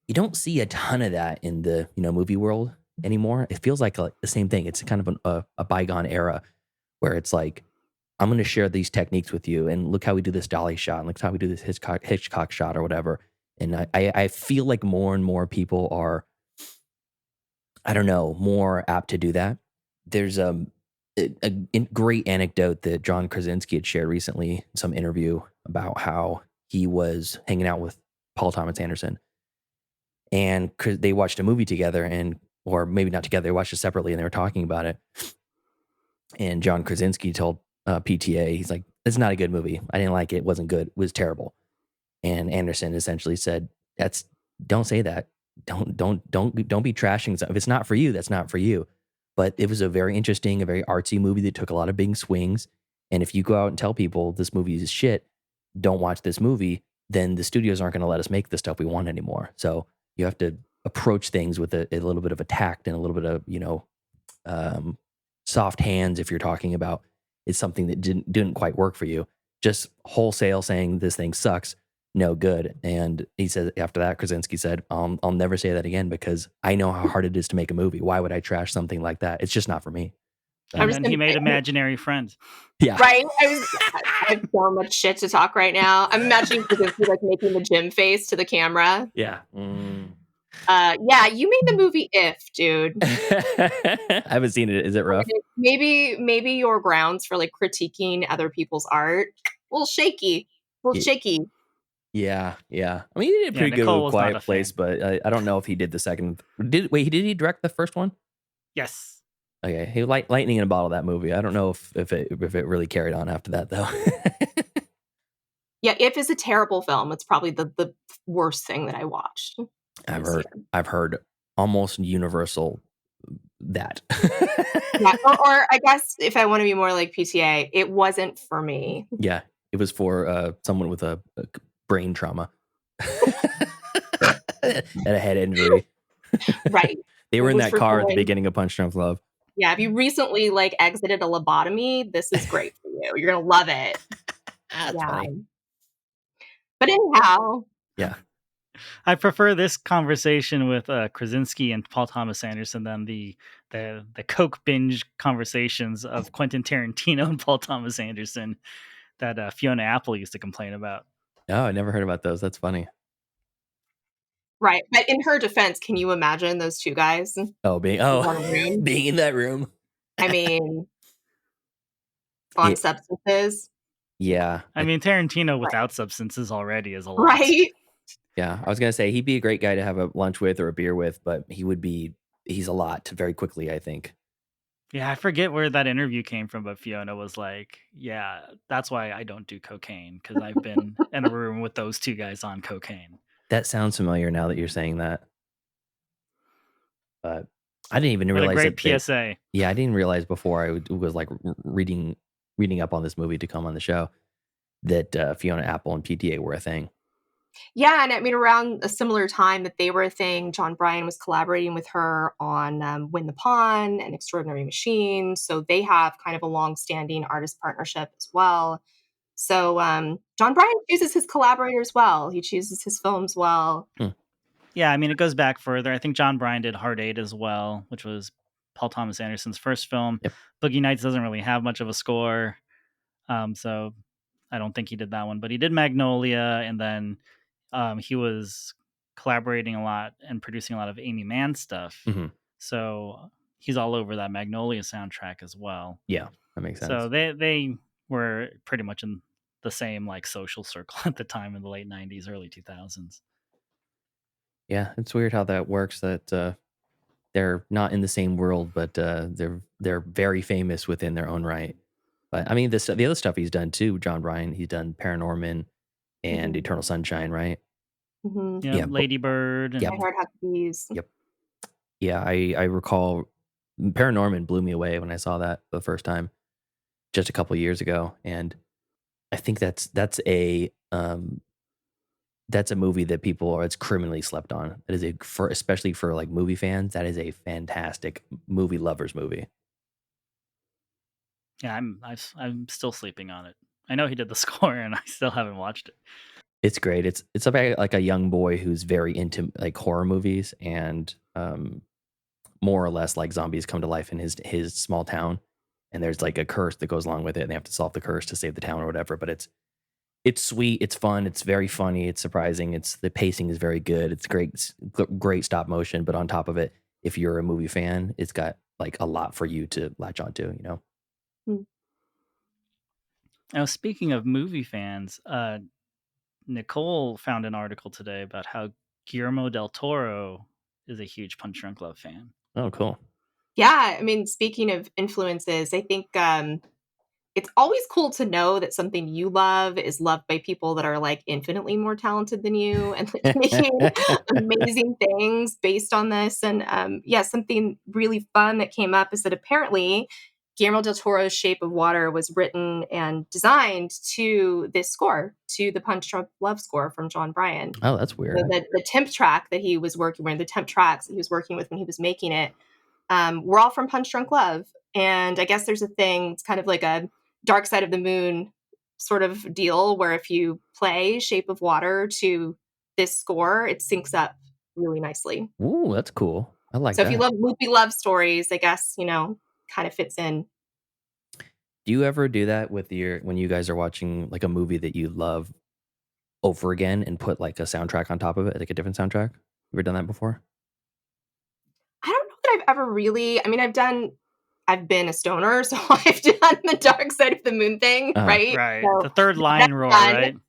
you don't see a ton of that in the, movie world anymore. It feels like the same thing. It's kind of a bygone era where it's like, I'm going to share these techniques with you, and look how we do this dolly shot, and look how we do this Hitchcock shot or whatever. And I feel like more and more people are, I don't know, more apt to do that. There's a great anecdote that John Krasinski had shared recently in some interview about how he was hanging out with Paul Thomas Anderson, and they watched a movie together, or maybe not together, they watched it separately, and they were talking about it. And John Krasinski told PTA, he's like, "It's not a good movie. I didn't like it. It wasn't good. It was terrible." And Anderson essentially said, "That's don't say that. Don't be trashing stuff. If it's not for you, that's not for you." But it was a very interesting, a very artsy movie that took a lot of big swings. And if you go out and tell people this movie is shit, don't watch this movie, then the studios aren't going to let us make the stuff we want anymore. So you have to approach things with a little bit of a tact and a little bit of, um, soft hands if you're talking about it's something that didn't quite work for you. Just wholesale saying this thing sucks, no good. And he said after that, Krasinski said, I'll never say that again because I know how hard it is to make a movie. Why would I trash something like that? It's just not for me. I And So was then gonna he made say, imaginary friends. yeah, right? I have so much shit to talk right now. I'm imagining Krasinski, like, making the Jim face to the camera. yeah. Yeah, you made the movie If, dude. I haven't seen it. Is it rough? Maybe your grounds for, like, critiquing other people's art, a little shaky, a little Y- shaky. Yeah, yeah. I mean, he did Yeah, pretty good with Nicole was not Quiet a Place, fan. but I don't know if he did the second. Did he direct the first one? Yes. Okay, he lightning in a bottle, that movie. I don't know if it really carried on after that though. Yeah, If is a terrible film. It's probably the worst thing that I watched I've this heard year. I've heard almost universal that. Yeah, or I guess if I wanna be more like PTA, it wasn't for me. Yeah, it was for someone with a brain trauma and a head injury. Right. They were It in was that for car at the someone. beginning of Punch Drunk Love. Yeah, if you recently, like, exited a lobotomy, this is great for you. You're gonna love it. That's Yeah. funny. But anyhow, Yeah. I prefer this conversation with Krasinski and Paul Thomas Anderson than the Coke binge conversations of Quentin Tarantino and Paul Thomas Anderson that Fiona Apple used to complain about. Oh, I never heard about those. That's funny. right, but in her defense, can you imagine those 2 guys in Oh, one room? being in that room. I mean, on Yeah, substances, yeah. I mean, Tarantino right, without substances already is a lot. right? Yeah, I was gonna say he'd be a great guy to have a lunch with or a beer with, but he's a lot very quickly, I think. Yeah, I forget where that interview came from, but Fiona was like, "Yeah, that's why I don't do cocaine because I've been in a room with those two guys on cocaine." That sounds familiar now that you're saying that, but I didn't even What a realize great that PSA. yeah, I didn't realize before was like reading up on this movie to come on the show that Fiona Apple and PTA were a thing. Yeah, and I mean, around a similar time that they were a thing, John Bryan was collaborating with her on Win the Pawn and Extraordinary Machine. So they have kind of a long-standing artist partnership as well. So John Bryan chooses his collaborators well. He chooses his films well. Hmm, Yeah, I mean, it goes back further. I think John Bryan did Hard Eight as well, which was Paul Thomas Anderson's first film. yep. Boogie Nights doesn't really have much of a score, so I don't think he did that one. But he did Magnolia, and then he was collaborating a lot and producing a lot of Amy Mann stuff. Hmm. So he's all over that Magnolia soundtrack as well. Yeah, that makes So sense. they were pretty much in the same like social circle at the time in the late '90s, early 2000s. Yeah, it's weird how that works. That they're not in the same world, but they're very famous within their own right. But I mean, the other stuff he's done too, John Bryan, he's done Paranorman and Mhm, Eternal Sunshine, right? mhm. Yeah, Yeah, Lady Bird yeah, My and Heart Huskies. yep, yeah. I recall Paranorman blew me away when I saw that the first time. just a couple years ago, and I think that's a movie that people are it's criminally slept on. It is a for especially for like movie fans, that is a fantastic movie lovers movie. Yeah, I'm still sleeping on it. I know he did the score, and I still haven't watched it. It's great. It's about like a young boy who's very into like horror movies and more or less like zombies come to life in his small town, and there's like a curse that goes along with it, and they have to solve the curse to save the town or whatever. But it's sweet, it's fun, it's very funny, it's surprising. It's the pacing is very good. It's great stop motion. But on top of it, if you're a movie fan, it's got like a lot for you to latch onto. You know. Mm. Now, speaking of movie fans, Nicole found an article today about how Guillermo del Toro is a huge Punch Drunk Love fan. Oh, cool. Yeah, I mean, speaking of influences, I think, it's always cool to know that something you love is loved by people that are, like, infinitely more talented than you and, like, making amazing things based on this, and, yeah, something really fun that came up is that apparently Guillermo del Toro's Shape of Water was written and designed to this score, to the Punch Drunk Love score from John Brion. Oh, that's weird. The temp track that he was working with, the temp tracks that he was working with when he was making it, we're all from Punch Drunk Love. And I guess there's a thing, it's kind of like a Dark Side of the Moon sort of deal where if you play Shape of Water to this score, it syncs up really nicely. Ooh, that's cool. I like So if you that. love loopy love stories, I guess, kind of fits in. Do you ever do that with your when you guys are watching like a movie that you love over again and put like a soundtrack on top of it, like a different soundtrack? You ever done that before? I don't know that I've ever really, I mean, I've been a stoner, so I've done the Dark Side of the Moon thing, Uh-huh. right? Right, So the third that line roar, I've right? done.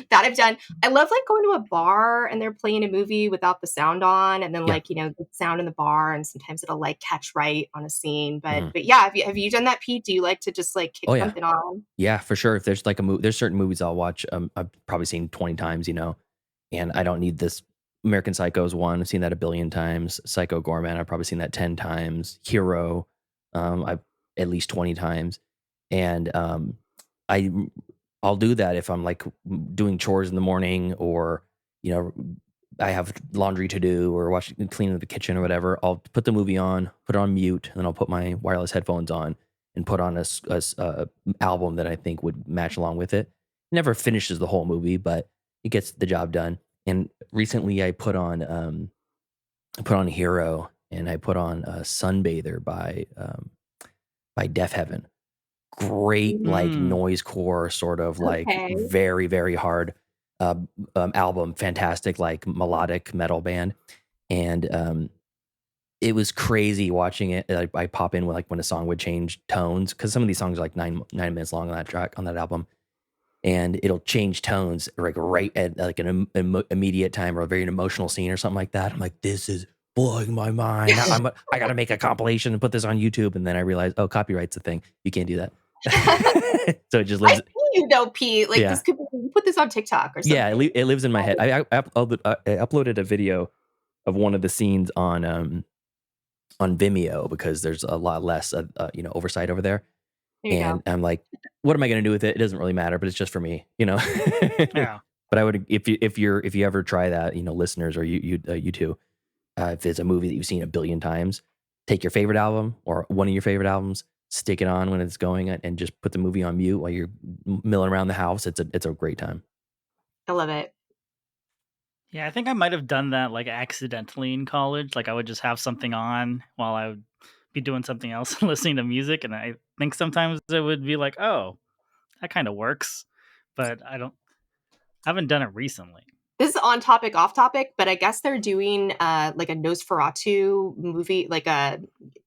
That I've done. I love, like, going to a bar and they're playing a movie without the sound on, and then, Yeah. like, the sound in the bar, and sometimes it'll, like, catch right on a scene, but Mhm. but yeah, have you done that, Pete? Do you like to just, like, kick Oh, yeah. something on? Yeah, for sure. If there's like there's certain movies I'll watch, I've probably seen 20 times, and I don't need this. American Psycho's one. I've seen that a billion times. Psycho Gorman, I've probably seen that 10 times. Hero, I've at least 20 times. And I I'll do that if I'm like doing chores in the morning or, you know, I have laundry to do or cleaning the kitchen or whatever. I'll put the movie on, put it on mute, and then I'll put my wireless headphones on and put on album that I think would match along with it. Never finishes the whole movie, but it gets the job done. And recently, I put on Hero and I put on Sunbather by Deaf Heaven. Great like Mm. noise core, sort of like Okay. very very hard uh, album. Fantastic like melodic metal band, and it was crazy watching it. I pop in when, like when a song would change tones because some of these songs are like 9 minutes long on that track on that album, and it'll change tones like right at like an immediate time or a very emotional scene or something like that. I'm like, this is blowing my mind. I got to make a compilation and put this on YouTube, and then I realized, oh, copyright's a thing. You can't do that. So it just I lives. see you though, Pete, like, Yeah, this could be, you put this on TikTok or yeah. something. It lives in my head. I uploaded a video of one of the scenes on Vimeo because there's a lot less oversight over there. There you And go. I'm like, what am I going to do with it? It doesn't really matter, but it's just for me. Yeah. But I would if you ever try that, listeners or you too, if it's a movie that you've seen a billion times, take your favorite album or one of your favorite albums, stick it on when it's going, and just put the movie on mute while you're milling around the house. It's a great time. I love it. Yeah, I think I might have done that, like, accidentally in college, like, I would just have something on while I would be doing something else, listening to music, and I think sometimes it would be like, "Oh, that kinda works," but I haven't done it recently. This is on topic, off topic, but I guess they're doing, like, a Nosferatu movie, like,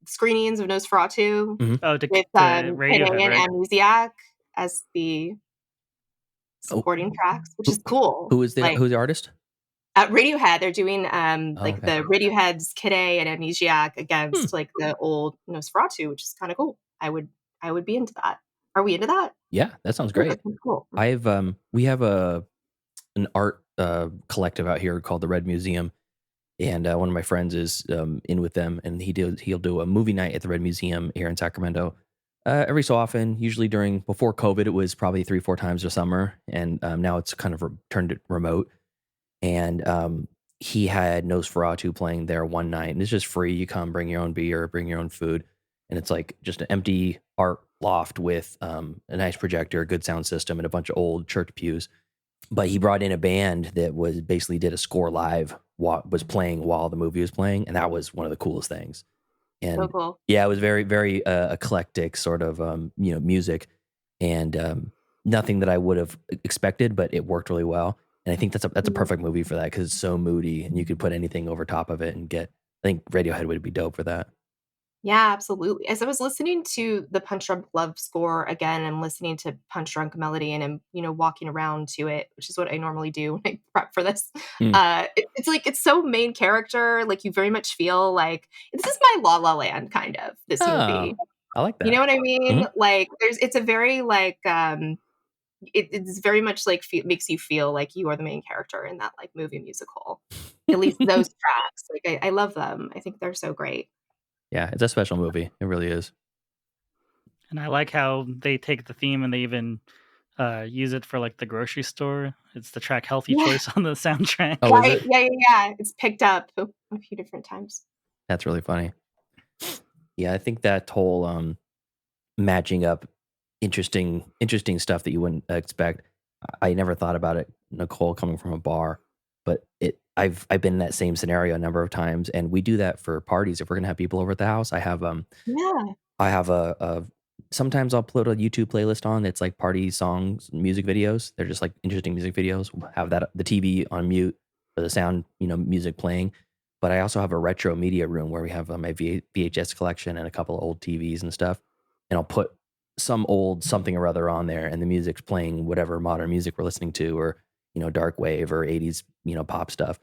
screenings of Nosferatu Mhm. Oh, with, to Penny Radiohead, and right? Amnesiac as the Oh, supporting tracks, which who is cool. Like, who's the artist? at Radiohead, they're doing, Oh, like, okay. the Radiohead's Kid A and Amnesiac Hmm. against, like, the old Nosferatu, which is kinda cool. I would be into that. Are we into that? Yeah, that sounds Ooh, that great. sounds cool. We have an art collective out here called the Red Museum, and one of my friends is in with them, and he'll do a movie night at the Red Museum here in Sacramento Every so often, usually during before COVID, it was probably 3, 4 times a summer, and now it's kind of turned it remote. And he had Nosferatu playing there one night, and it's just free. You come, bring your own beer, bring your own food, and it's like just an empty art loft with a nice projector, a good sound system, and a bunch of old church pews. But he brought in a band that was basically did a score live, was playing while the movie was playing, and that was one of the coolest things. So And cool. yeah, it was very, very eclectic sort of music, and nothing that I would have expected, but it worked really well. And I think that's a Mhm. perfect movie for that because it's so moody, and you could put anything over top of it and get. I think Radiohead would be dope for that. Yeah, absolutely. As I was listening to the Punch Drunk Love score again and listening to Punch Drunk Melody and I'm, walking around to it, which is what I normally do when I prep for this. Mm. It's like it's so main character, like you very much feel like this is my La La Land kind of this Oh, movie. I like You know that. what I mean? Mhm. Like it's a very like it's very much like makes you feel like you are the main character in that like movie musical. At least those tracks. Like I love them. I think they're so great. Yeah, it's a special movie. It really is. And I like how they take the theme and they even use it for like the grocery store. It's the track "Healthy Yeah. Choice" on the soundtrack. Oh, is Right? it? Yeah, yeah, yeah. It's picked up a few different times. That's really funny. Yeah, I think that whole matching up interesting stuff that you wouldn't expect. I never thought about it, Nicole, coming from a bar, but I've been in that same scenario a number of times, and we do that for parties. If we're gonna have people over at the house, Yeah. I have a sometimes I'll put a YouTube playlist on. It's like party songs, music videos. They're just like interesting music videos. Have that the TV on mute for the sound, music playing. But I also have a retro media room where we have my VHS collection and a couple of old TVs and stuff. And I'll put some old something or other on there, and the music's playing whatever modern music we're listening to, or dark wave or 80s, pop stuff.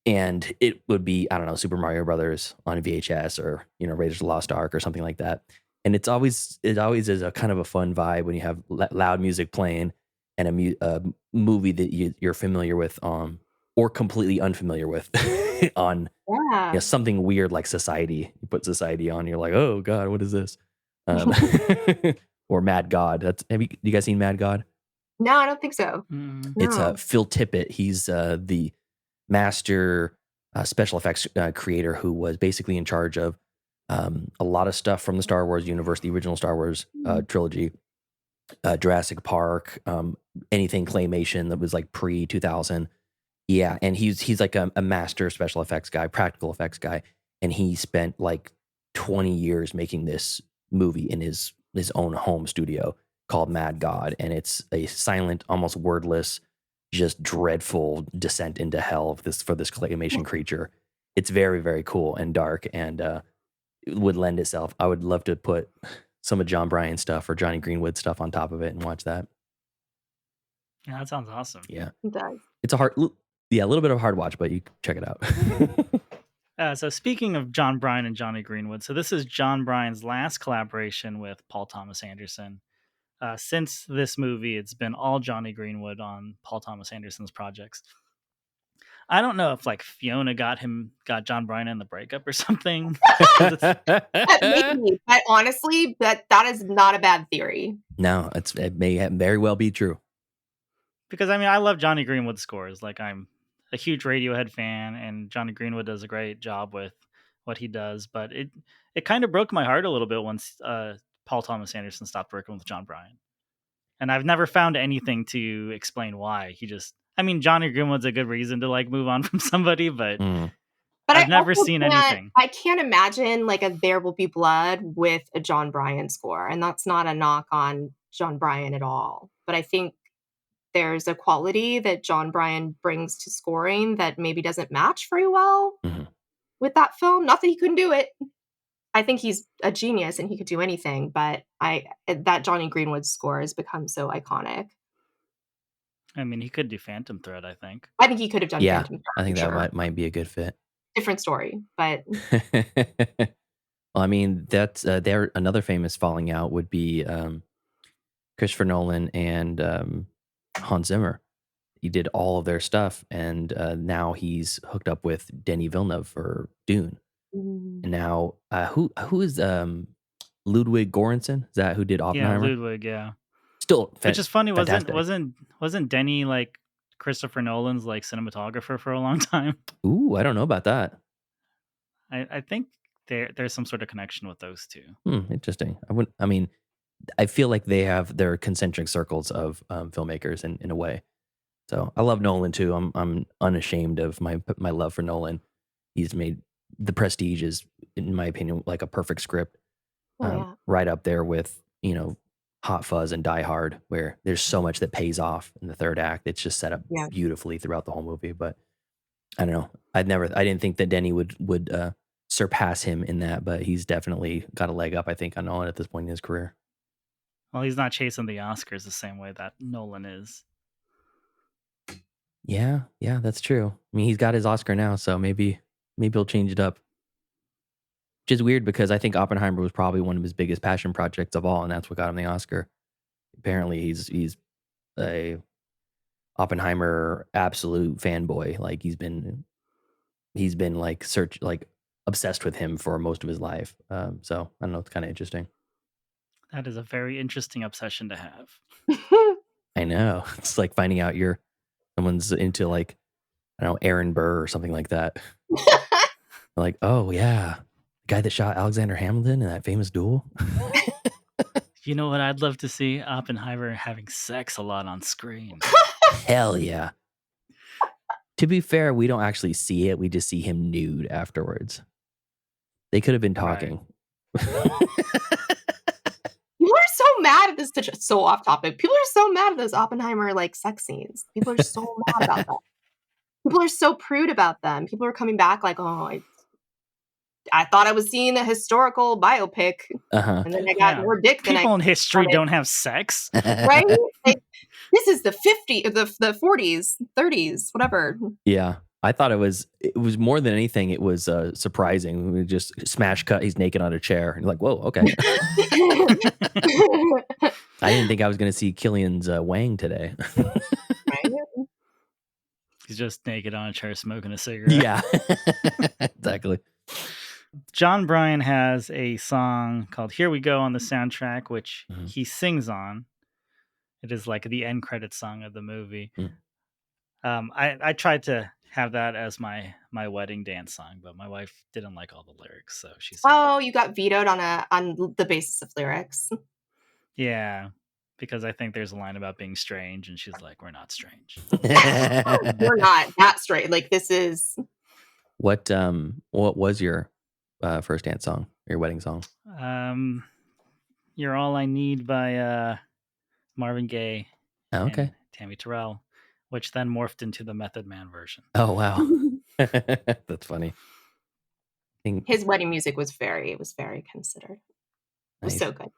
And it would be, I don't know, Super Mario Brothers on VHS, or, Raiders of the Lost Ark or something like that. And it always is a kind of a fun vibe when you have loud music playing and a movie that you're familiar with, or completely unfamiliar with on, Yeah. something weird like Society. You put Society on, you're like, oh God, what is this? Um, or Mad God. You guys seen Mad God? No, I don't think so. Mm. It's No. Phil Tippett. He's the master special effects creator who was basically in charge of a lot of stuff from the Star Wars universe, the original Star Wars Mm. trilogy, Jurassic Park, anything claymation that was like pre 2000. Yeah, and he's like a master special effects guy, practical effects guy, and he spent like 20 years making this movie in his own home studio called Mad God, and it's a silent, almost wordless, just dreadful descent into hell of this for this claymation creature. It's very, very cool and dark, and it would lend itself. I would love to put some of John Bryan stuff or Johnny Greenwood stuff on top of it and watch that. Yeah, that sounds awesome. Yeah, It does. it's yeah, a little bit of a hard watch, but you check it out. So speaking of John Bryan and Johnny Greenwood, so this is John Bryan's last collaboration with Paul Thomas Anderson. Since this movie, it's been all Johnny Greenwood on Paul Thomas Anderson's projects. I don't know if like Fiona got John Bryan in the breakup or something, because it's Maybe, but honestly, that is not a bad theory. No, it may very well be true. because I mean I love Johnny Greenwood scores. Like I'm a huge Radiohead fan, and Johnny Greenwood does a great job with what he does. But it kind of broke my heart a little bit once Paul Thomas Anderson stopped working with John Bryan, and I've never found anything to explain why. I mean, Johnny Greenwood's a good reason to like move on from somebody, but Mm. But I've never seen anything. I can't imagine, like, a There Will Be Blood with a John Bryan score, and that's not a knock on John Bryan at all. But I think there's a quality that John Bryan brings to scoring that maybe doesn't match very well Mhm. with that film. Not that he couldn't do it. I think he's a genius and he could do anything, but that Johnny Greenwood score has become so iconic. I mean, he could do Phantom Thread, I think. I think he could have done Yeah, Phantom Thread I for think that sure. might be a good fit. Different story, but Well, I mean, that's there another famous falling out would be Christopher Nolan and Hans Zimmer. He did all of their stuff, and now he's hooked up with Denis Villeneuve for Dune. mm, And now who is Ludwig Göransson. Is that who did Yeah, Oppenheimer? Ludwig, yeah. Still Which is funny, wasn't fantastic. wasn't wasn't Denny, like, Christopher Nolan's, like, cinematographer for a long time? Ooh, I don't know about that. I think there's some sort of connection with those 2. Interesting. I mean, I feel like they have their concentric circles of filmmakers in a way. So I love Nolan too. I'm unashamed of my love for Nolan. He's made The Prestige is, in my opinion, like a perfect script, Oh, yeah. right up there with Hot Fuzz and Die Hard, where there's so much that pays off in the third act. It's just set up Yeah. beautifully throughout the whole movie. But I don't know. I didn't think that Denny would surpass him in that, but he's definitely got a leg up. I think on Nolan at this point in his career. Well, he's not chasing the Oscars the same way that Nolan is. Yeah, yeah, that's true. I mean, he's got his Oscar now, so maybe he'll change it up. Which is weird because I think Oppenheimer was probably one of his biggest passion projects of all, and that's what got him the Oscar. Apparently, he's a Oppenheimer absolute fanboy. Like he's been like obsessed with him for most of his life. So I don't know. It's kind of interesting. That is a very interesting obsession to have. I know. It's like finding out someone's into like I don't know Aaron Burr or something like that. Like, oh yeah, the guy that shot Alexander Hamilton in that famous duel. You know what I'd love to see? Oppenheimer having sex a lot on screen. Hell yeah. To be fair, we don't actually see it. We just see him nude afterwards. They could have been Right. talking. People are so mad at this so off topic. People are so mad at those Oppenheimer, like, sex scenes. People are so mad about that. People are so prude about them. People are coming back like, "Oh, I thought I was seeing a historical biopic, Uh-huh. and then I got Yeah. more dick than I People in history wanted." don't have sex. Right? Like, this is the 40s, 30s, whatever. Yeah. I thought it was more than anything, it was surprising. We just smash cut, he's naked on a chair. And you're like, whoa, okay. I didn't think I was gonna see Killian's Wang today. Right? He's just naked on a chair smoking a cigarette. Yeah. Exactly. John Bryan has a song called Here We Go on the soundtrack, which Mhm. he sings on. It is like the end credit song of the movie. Mm. I tried to have that as my wedding dance song, but my wife didn't like all the lyrics, so she said, Oh, you got vetoed on the basis of lyrics. yeah, because I think there's a line about being strange, and she's like, "We're not strange." We're not that straight. Like, this is What was your first dance song, your wedding song? "You're All I Need" by Marvin Gaye Oh, and okay. Tammy Terrell, which then morphed into the Method Man version. Oh wow. That's funny. Think his wedding music was very considered. It was nice. so good.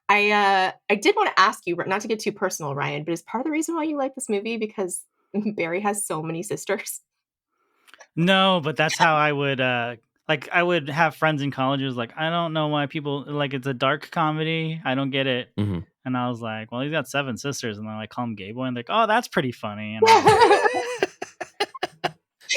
I did wanna ask you, not to get too personal, Ryan, but is part of the reason why you like this movie because Barry has so many sisters? No, but that's how I would like I would have friends in college who's like, I don't know why people like it's a dark comedy. I don't get it. Mhm. And I was like, well, he's got 7 sisters, and then I call him Gay Boy, and they're like, oh, that's pretty funny. And I was like,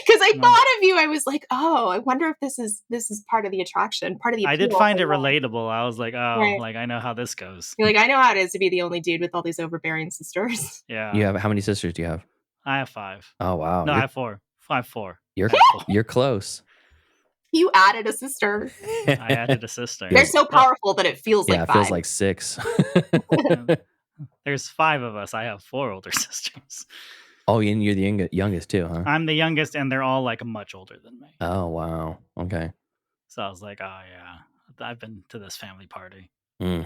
'Cause I and I, thought of you, I was like, "Oh, I wonder if this is part of the attraction, part of the I did appeal." find it relatable. I was like, oh, Right. like I know how this goes. You're like, "I know how it is to be the only dude with all these overbearing sisters." You Yeah, have how many sisters do you have? I have 5. Oh wow. No, I You're have 4. I have 4. you're I have 4. you're close. You added a sister. I added a sister. They're Feels so But powerful that it feels yeah, like it feels 5. like 6. uh, there's 5 of us. I have 4 older sisters. Oh, and you're the youngest too, huh? I'm the youngest, and they're all like much older than me. Oh, wow. Okay. So I was like, oh yeah, I've been to this family party. Mm.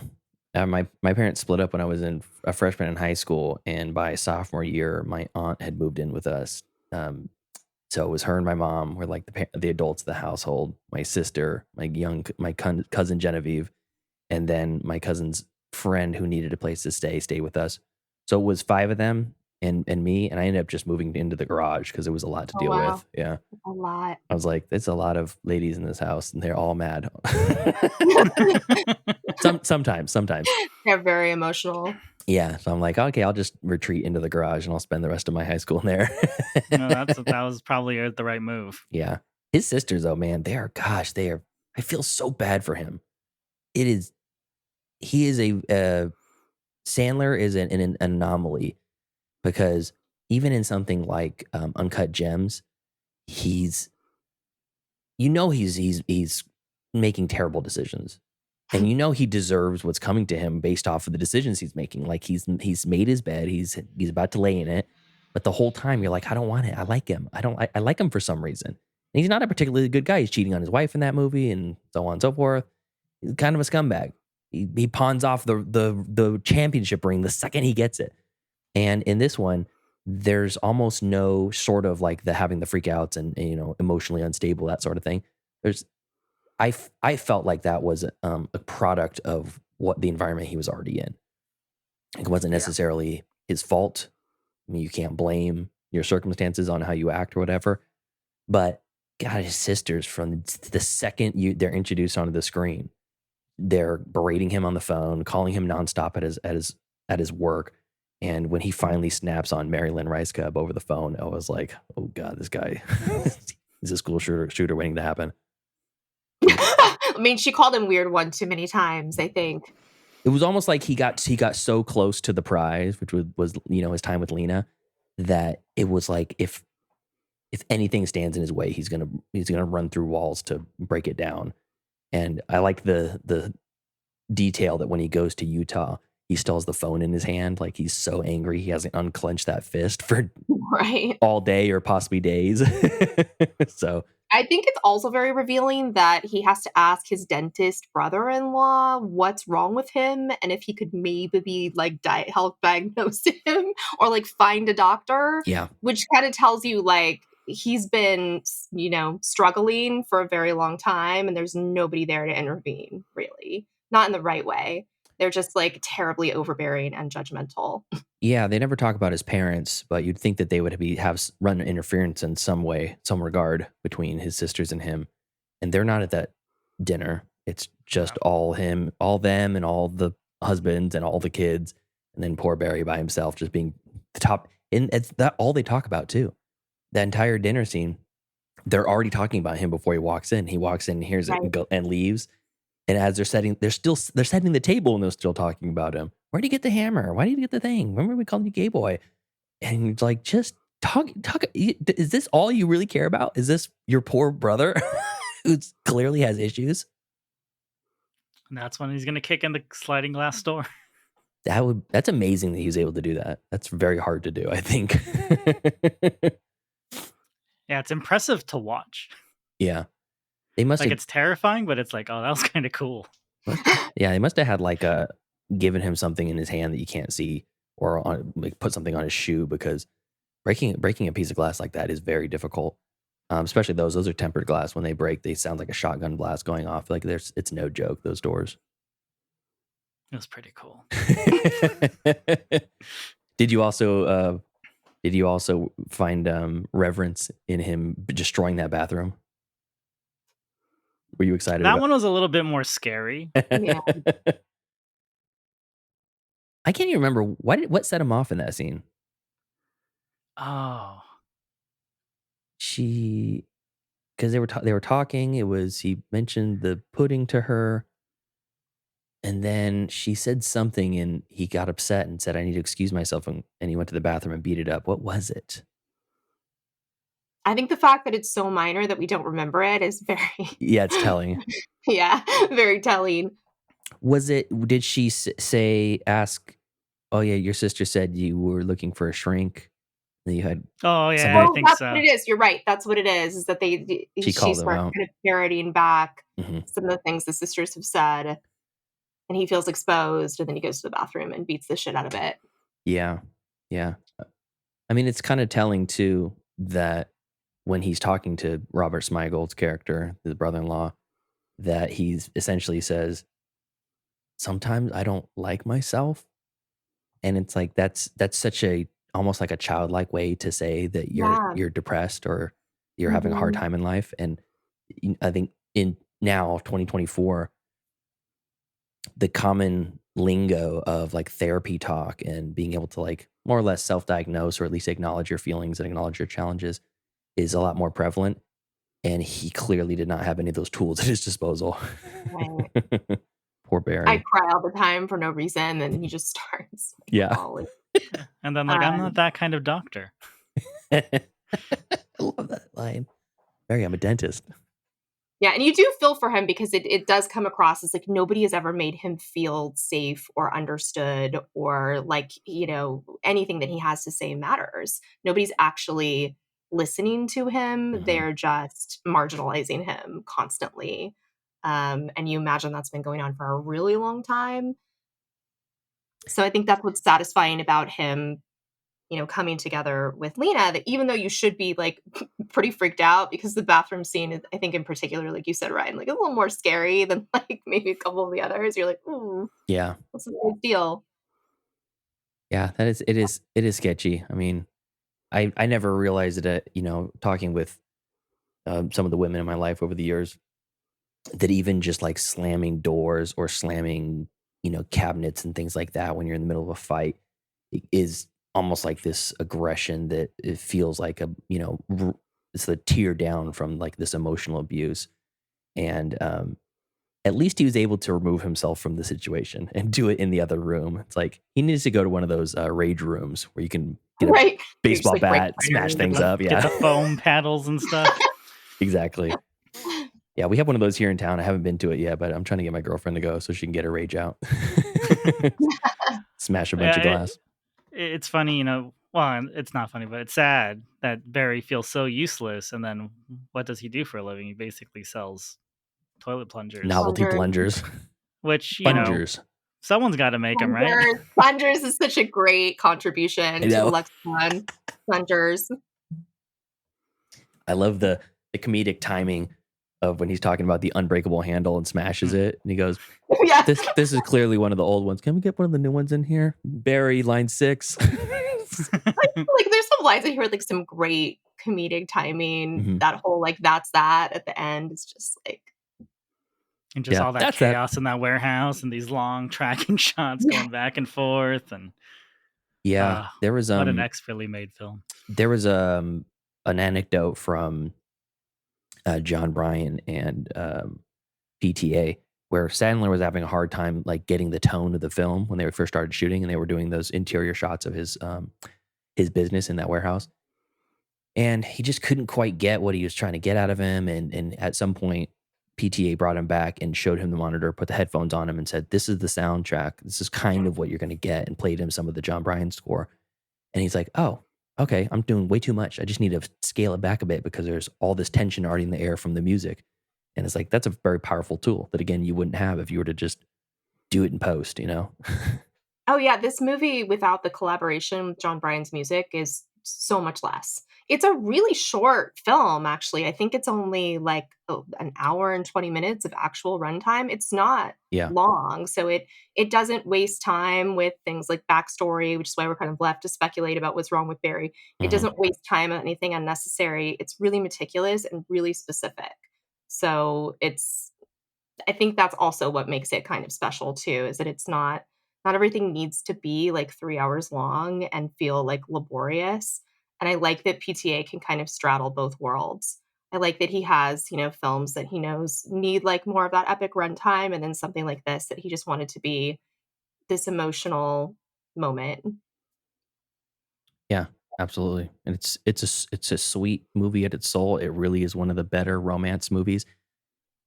My parents split up when I was a freshman in high school, and by sophomore year, my aunt had moved in with us. Um, so it was her and my mom were like the adults of the household. My sister, cousin Genevieve, and then my cousin's friend who needed a place to stayed with us. So it was 5 of them and me, and I ended up just moving into the garage because it was a lot to Oh, deal wow. with. Yeah. A lot. I was like, "There's a lot of ladies in this house, and they're all mad." Sometimes. They're very emotional. Yeah, so I'm like, "Okay, I'll just retreat into the garage, and I'll spend the rest of my high school in there." No, that was probably the right move. Yeah. His sisters, though, man, they are I feel so bad for him. it is he is Sandler is an anomaly because even in something like Uncut Gems, he's he's making terrible decisions. And he deserves what's coming to him based off of the decisions he's making. Like he's made his bed, he's about to lay in it, but the whole time you're like, I don't want it. I like him. I like him for some reason. And he's not a particularly good guy. He's cheating on his wife in that movie and so on and so forth. He's kind of a scumbag. He pawns off the championship ring the second he gets it. And in this one, there's almost no sort of like the having the freakouts and emotionally unstable, that sort of thing. There's I felt like that was a product of what the environment he was already in. It wasn't Yeah. necessarily his fault. I mean, you can't blame your circumstances on how you act or whatever. But God, his sisters from the second they're introduced onto the screen, they're berating him on the phone, calling him nonstop at his work. And when he finally snaps on Mary Lynn Rice Cub over the phone, I was like, oh God, this guy he's a school shooter waiting to happen. I mean, she called him weird one too many times, I think. It was almost like he got so close to the prize, which was his time with Lena, that it was like if anything stands in his way, he's gonna run through walls to break it down. And I like the detail that when he goes to Utah, he still has the phone in his hand, like he's so angry he hasn't unclenched that fist for Right. all day or possibly days. So I think it's also very revealing that he has to ask his dentist brother-in-law what's wrong with him and if he could maybe like help diagnose him or like find a doctor, yeah, which kind of tells you like he's been, struggling for a very long time and there's nobody there to intervene, really. Not in the right way. They're just like terribly overbearing and judgmental. yeah, they never talk about his parents, but you'd think that they would run interference in some way, some regard between his sisters and him. And they're not at that dinner. It's just all him, all them, and all the husbands and all the kids, and then poor Barry by himself, just being the top. And it's that all they talk about too. That entire dinner scene, they're already talking about him before he walks in. He walks in, hears it, Right. and leaves. And as they're setting the table, and they're still talking about him. Where do you get the hammer? Why do you get the thing? Remember we called you gay boy? And it's like, just talk. Is this all you really care about? Is this your poor brother who clearly has issues? And that's when he's gonna kick in the sliding glass door. That's amazing that he was able to do that. That's very hard to do, I think. Yeah, it's impressive to watch. Yeah. They must Like have it's terrifying, but it's like, oh, that was kind of cool. yeah, they must have had like given him something in his hand that you can't see or like put something on his shoe because breaking a piece of glass like that is very difficult. Especially those are tempered glass. When they break, they sound like a shotgun blast going off. Like it's no joke, those doors. It was pretty cool. Did you also find reverence in him destroying that bathroom? Were you excited That about? one was a little bit more scary. Yeah. I can't even remember what set him off in that scene. Oh, She because they were talking. He mentioned the pudding to her, and then she said something, and he got upset and said, "I need to excuse myself," and he went to the bathroom and beat it up. What was it? I think the fact that it's so minor that we don't remember it is very Yeah, it's telling. yeah, very telling. Was it? Did she ask? Oh yeah, your sister said you were looking for a shrink. And you had oh yeah, I somebody. Oh, think that's what so. it is, you're right, that's what it is that She she called him starts out. kind of parroting back Mhm. some of the things the sisters have said, and he feels exposed, and then he goes to the bathroom and beats the shit out of it. Yeah, yeah. I mean, it's kind of telling too that when he's talking to Robert Smigol's character, the brother-in-law, that he's essentially says, "Sometimes I don't like myself," and it's like that's such a almost like a childlike way to say that Yeah. you're depressed or you're having a hard Mhm. time in life. And I think in now 2024, the common lingo of like therapy talk and being able to like more or less self-diagnose or at least acknowledge your feelings and acknowledge your challenges is a lot more prevalent. And he clearly did not have any of those tools at his disposal. Right. Poor I Barry. cry all the time for no reason, and then he just starts, like, Yeah. bawling. Yeah. And then, like, I'm not Um, that kind of doctor. I love that line. Barry, I'm a dentist. yeah, and you do feel for him because it does come across as, like, nobody has ever made him feel safe or understood or, like, anything that he has to say matters. Nobody's actually listening to him, Mhm. they're just marginalizing him constantly. And you imagine that's been going on for a really long time. So I think that's what's satisfying about him, coming together with Lena, that even though you should be, like, pretty freaked out because the bathroom scene is, I think in particular, like you said, Ryan, like, a little more scary than, like, maybe a couple of the others. You're like, "Ooh, Yeah. what's the big deal?" Yeah, it is sketchy. I mean, I never realized that, talking with, some of the women in my life over the years, that even just, like, slamming doors or slamming, cabinets and things like that when you're in the middle of a fight is almost like this aggression that it feels like it's a tear down from, like, this emotional abuse, and, at least he was able to remove himself from the situation and do it in the other room. It's like, he needs to go to one of those, rage rooms where you can get a Right? You just, baseball like, break bat, smash Get things the iron. up, get yeah. the foam paddles and stuff. Exactly. Yeah, we have one of those here in town. I haven't been to it yet, but I'm trying to get my girlfriend to go so she can get her rage out. Smash a bunch Yeah, of glass. it's funny, well, and it's not funny, but it's sad that Barry feels so useless, and then what does he do for a living? He basically sells toilet plungers, Novelty Plungers, plungers. which, Plungers. someone's gotta make them, right? plungers is such a great I contribution to the know. lexicon. Plungers. I love the comedic timing of when he's talking about the unbreakable handle and smashes Mm. it, and he goes, Yeah. "This is clearly one of the old ones. Can we get one of the new ones in here?" Barry, line 6. Like, there's some lines in here with, like, some great comedic timing. Mhm. That whole, like, "That's that" at the end is just like, And just Yeah, all that that's that. chaos in that warehouse and these long tracking shots yeah. going back and forth, and, Yeah, uh, what an expertly made film. there was, an anecdote from, John Bryan and, PTA where Sandler was having a hard time, like, getting the tone of the film when they first started shooting, and they were doing those interior shots of his business in that warehouse, and he just couldn't quite get what he was trying to get out of him, and at some point, PTA brought him back and showed him the monitor, put the headphones on him, and said, "This is the soundtrack. This is kind of what you're gonna get," and played him some of the John Bryan score. And he's like, "Oh, okay, I'm doing way too much. I just need to scale it back a bit because there's all this tension already in the air from the music." And it's like, that's a very powerful tool that, again, you wouldn't have if you were to just do it in post, you know? Oh, yeah, this movie without the collaboration with John Bryan's music is so much less. It's a really short film, actually. I think it's only, like, an hour and 20 minutes of actual runtime. It's not Yeah. long, so it doesn't waste time with things like backstory, which is why we're kind of left to speculate about what's wrong with Barry. It Mhm. doesn't waste time on anything unnecessary. It's really meticulous and really specific. So I think that's also what makes it kind of special too, is that it's not everything needs to be like 3 hours long and feel, like, laborious, and I like that PTA can kind of straddle both worlds. I like that he has, films that he knows need, like, more of that epic runtime, and then something like this that he just wanted to be this emotional moment. Yeah, absolutely. And it's a sweet movie at its soul. It really is one of the better romance movies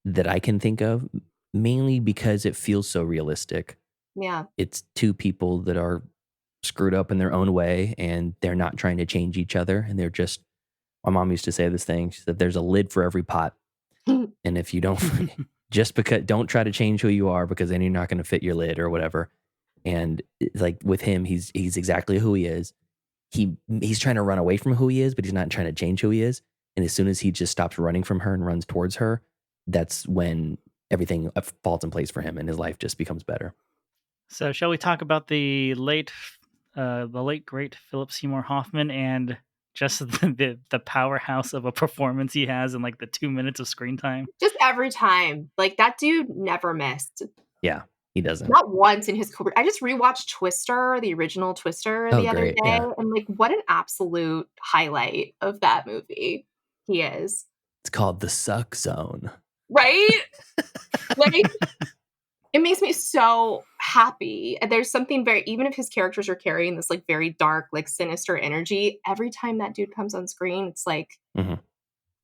that I can think of, mainly because it feels so realistic. Yeah. It's 2 people that are screwed up in their own way, and they're not trying to change each other, and they're just my mom used to say this thing, she said, "There's a lid for every pot." And if you don't just because don't try to change who you are because then you're not gonna fit your lid or whatever. And, like, with him, he's exactly who he is. He's trying to run away from who he is, but he's not trying to change who he is. And as soon as he just stops running from her and runs towards her, that's when everything, falls in place for him and his life just becomes better. So, shall we talk about the late great Philip Seymour Hoffman and just the powerhouse of a performance he has in like the 2 minutes of screen time? Just every time. Like, that dude never missed. Yeah, he doesn't. Not once in his career. I just rewatched Twister, the original Twister, Oh, the other great, day, yeah. and, like, what an absolute highlight of that movie he is. It's called The Suck Zone. Right? Like, It makes me so happy. And there's something very, even if his characters are carrying this like very dark, like sinister energy, every time that dude comes on screen, it's like Mhm.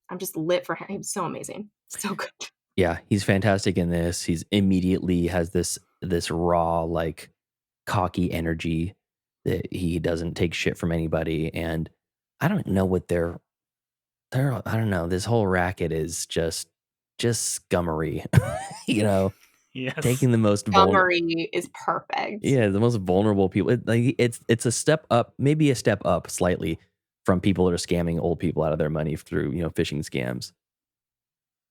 I'm just lit for him. He's so amazing. So good. Yeah, he's fantastic in this. He's immediately has this raw, like, cocky energy that he doesn't take shit from anybody, and I don't know what they're I don't know, this whole racket is just scummery, you know, Yes. taking the most Montgomery is perfect. yeah, the most vulnerable people. It's a step up, maybe a step up slightly from people that are scamming old people out of their money through, phishing scams.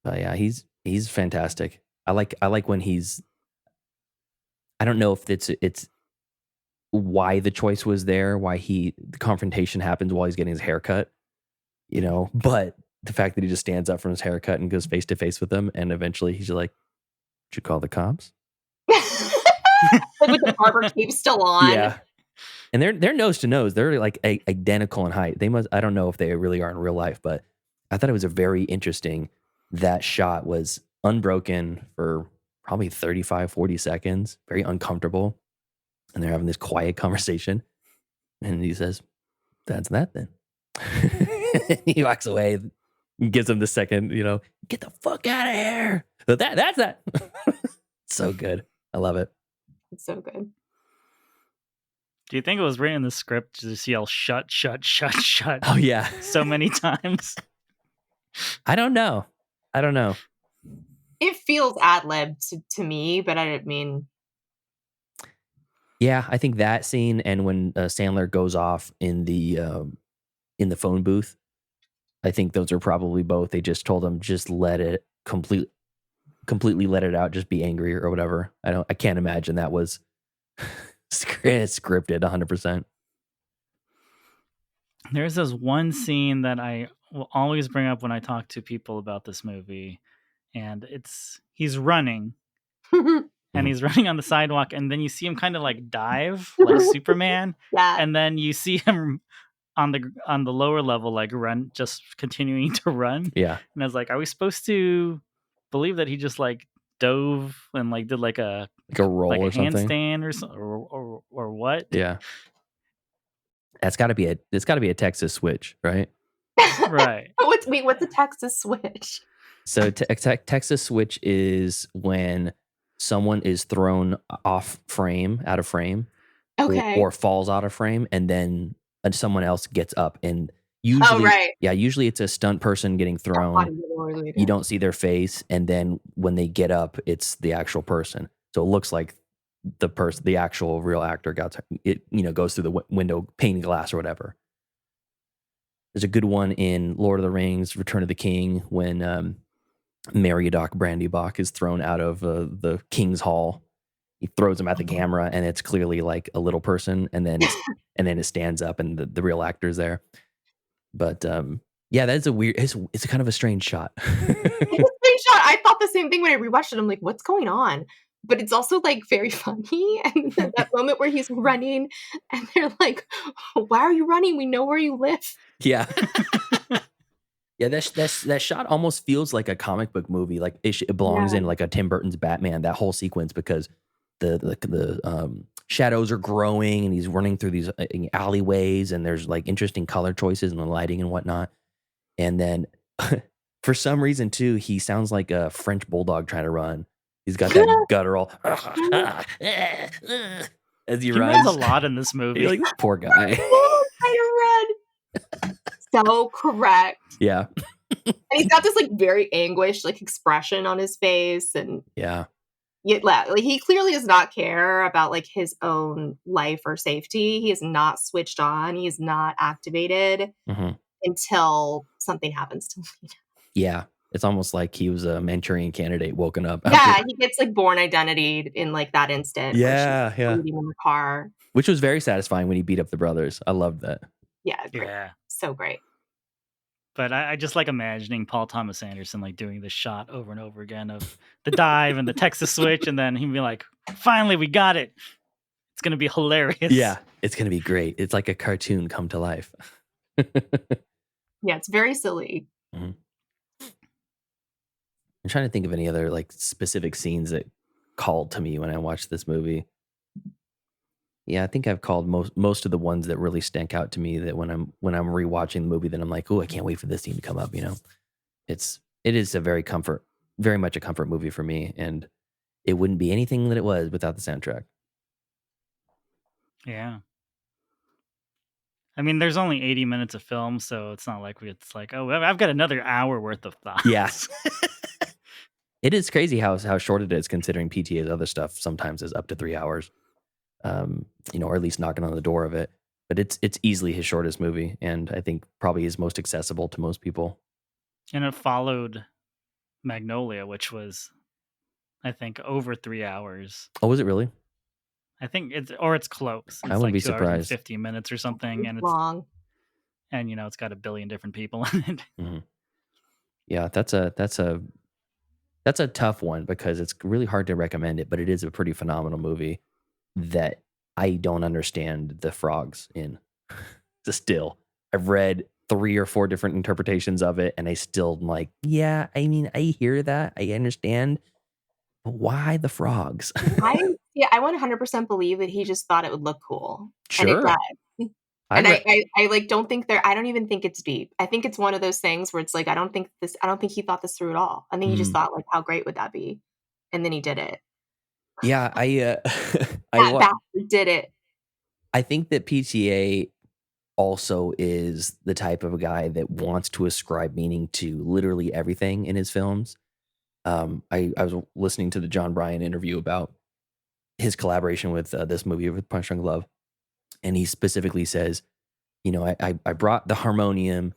But yeah, he's fantastic. I like when he's I don't know if it's why the choice was there, why the confrontation happens while he's getting his haircut, but the fact that he just stands up from his haircut and goes face to face with them, and eventually he's just like, "Did you call the cops?" Like with the barber cape still on. Yeah. And they're nose to nose. They're like identical in height. They must. I don't know if they really are in real life, but I thought it was a very interesting. That shot was unbroken for probably 35, 40 seconds. Very uncomfortable, and they're having this quiet conversation. And he says, "That's that then." He walks away, gives him the second. Get the fuck out of here. But that's that. So good. I love it. It's so good. Do you think it was written in the script to just yell "shut, shut, shut, shut" Oh yeah. so many times? I don't know. I don't know. It feels ad-libbed to me, but I didn't mean Yeah, I think that scene and when Sandler goes off in the phone booth, I think those are probably both. They just told him just let it completely let it out, just be angry or whatever. I can't imagine that was scripted 100%. There's this one scene that I will always bring up when I talk to people about this movie, and he's running and Mhm. he's running on the sidewalk, and then you see him kind of like dive like Superman, Yeah. and then you see him on the lower level like run, just continuing to run. Yeah, And I was like, are we supposed to believe that he just like dove and like did like a like roll a or something. handstand or or what? Yeah, it's got to be a Texas switch, right? Right. What's a Texas switch? So Texas switch is when someone is thrown out of frame, Okay. or falls out of frame, and then someone else gets up. And Oh, usually, right. yeah, usually it's a stunt person getting That thrown. bodybuilder, You yeah. don't see their face, and then when they get up, it's the actual person. So it looks like the actual real actor goes through the window pane glass or whatever. There's a good one in Lord of the Rings, Return of the King, when Meriadoc Brandybuck is thrown out of the King's Hall. He throws him at the Oh. camera, and it's clearly like a little person, and then it stands up, and the real actor's there. But yeah, that's a weird. It's kind of a strange shot. It's a screenshot. I thought the same thing when I rewatched it. I'm like, "What's going on?" But it's also, like, very funny, and that moment where he's running, and they're like, "Why are you running? We know where you live." Yeah, yeah. That shot almost feels like a comic book movie. Like it belongs Yeah. in like a Tim Burton's Batman. That whole sequence, because the shadows are growing, and he's running through these alleyways, and there's like interesting color choices and the lighting and whatnot. And then for some reason too, he sounds like a French bulldog trying to run. He's got that guttural as he He runs a runs. lot in this You're movie. like, this poor guy. Kind of red. So correct. Yeah. And he's got this, like, very anguished, like, expression on his face, and Yeah. yet like, he clearly does not care about, like, his own life or safety. He is not switched on. He is not activated Mhm. until something happens to him. Yeah. It's almost like he was a Manchurian candidate woken up after. Yeah, he gets, like, born identity in, like, that instant where she's Yeah, yeah. bleeding in the car. Which was very satisfying when he beat up the brothers. I loved that. Yeah, great. Yeah. So great. But I just like imagining Paul Thomas Anderson like doing this shot over and over again of the dive and the Texas switch, and then he'd be like, "Finally, we got it. It's gonna be hilarious." Yeah. It's gonna be great. It's like a cartoon come to life. Yeah, it's very silly. Mhm. I'm trying to think of any other like specific scenes that called to me when I watched this movie. Yeah, I think I've called most of the ones that really stank out to me that when I'm rewatching the movie, then I'm like, "Oh, I can't wait for this scene to come up," you know? It is a very much a comfort movie for me, and it wouldn't be anything that it was without the soundtrack. Yeah. I mean, there's only 80 minutes of film, so it's not like it's like, oh, I've got another hour worth of Yeah. thoughts. It is crazy how short it is considering PTA's other stuff sometimes is up to 3 hours, or at least knocking on the door of it. But it's easily his shortest movie, and I think probably his most accessible to most people. And it followed Magnolia, which was, I think, over 3 hours. Oh, was it really? I think it's close. I It's wouldn't like be 2 hours and surprised. 50 minutes or something, It's long. and it's got a billion different people in it. Mhm. Yeah, that's a tough one because it's really hard to recommend it, but it is a pretty phenomenal movie that I don't understand the frogs in. Still, I've read 3 or 4 different interpretations of it, and I still am like, "Yeah, I mean, I hear that, I understand, but why the frogs?" I Yeah, I 100% believe that he just thought it would look cool, and it Sure. does. I And read I, like, don't think I don't even think it's deep. I think it's one of those things where it's like, I don't think he thought this through at all. I think he just mm, thought, like, "How great would that be?" And then he did it. yeah, I That wa bastard did it. I think that PTA also is the type of a guy that wants to ascribe meaning to literally everything in his films. I was listening to the John Bryan interview about his collaboration with this movie with Punch Drunk Love, and he specifically says, I brought the harmonium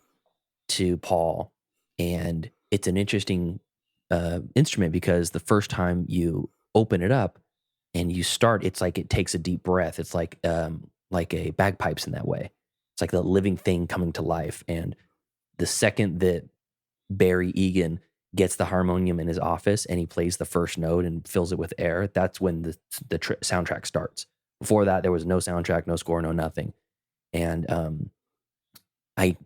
to Paul, and it's an interesting instrument because the first time you open it up and you start, it's like it takes a deep breath. It's like a bagpipes in that way. It's like the living thing coming to life. And the second that Barry Egan gets the harmonium in his office and he plays the first note and fills it with air, that's when the soundtrack starts. Before that, there was no soundtrack, no score, no nothing. And I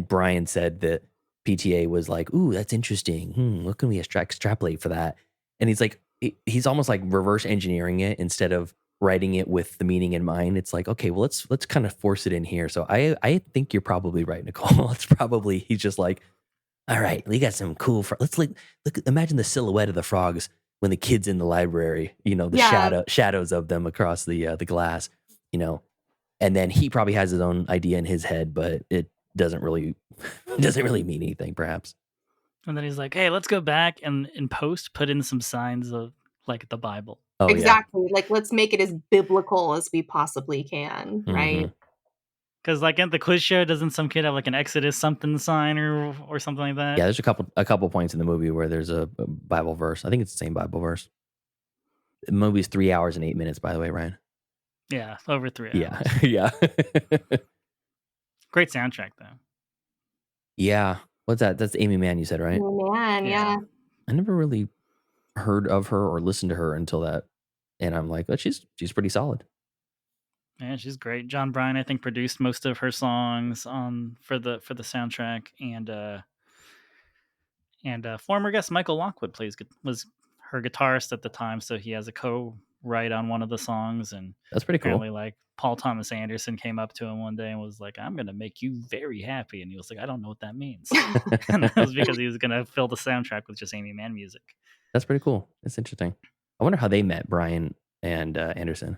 Brian said that PTA was like, "Ooh, that's interesting. What can we extrapolate for that?" And he's like, he's almost like reverse engineering it instead of writing it with the meaning in mind. It's like, okay, well, let's kind of force it in here. So I think you're probably right, Nicole. It's probably he's just like, all right, we got some cool. Let's look. Imagine the silhouette of the frogs when the kids in the library. The Yeah. shadows of them across the glass. You know, and then he probably has his own idea in his head, but it doesn't really doesn't really mean anything, perhaps. And then he's like, "Hey, let's go back and in post put in some signs of like the Bible." Oh yeah. Exactly, like, let's make it as biblical as we possibly can, right? Hmm. Because like at the quiz show, doesn't some kid have like an Exodus something sign or something like that? Yeah, there's a couple points in the movie where there's a Bible verse. I think it's the same Bible verse. The movie's 3 hours and 8 minutes, by the way, Ryan. Yeah, over three Yeah, hours. yeah, Great soundtrack though. yeah. What's that? That's Amy Mann, you said, right? Oh, man, Yeah. yeah. I never really heard of her or listened to her until that, and I'm like, oh, she's pretty solid. Yeah, she's great. John Bryan, I think, produced most of her songs on for the soundtrack, and former guest Michael Lockwood was her guitarist at the time, so he has a co-write on one of the songs. And That's pretty apparently, cool. like Paul Thomas Anderson came up to him one day and was like, "I'm gonna make you very happy," and he was like, "I don't know what that means," and that was because he was gonna fill the soundtrack with just Amy Mann music. That's pretty cool. That's interesting. I wonder how they met, Brian and Anderson.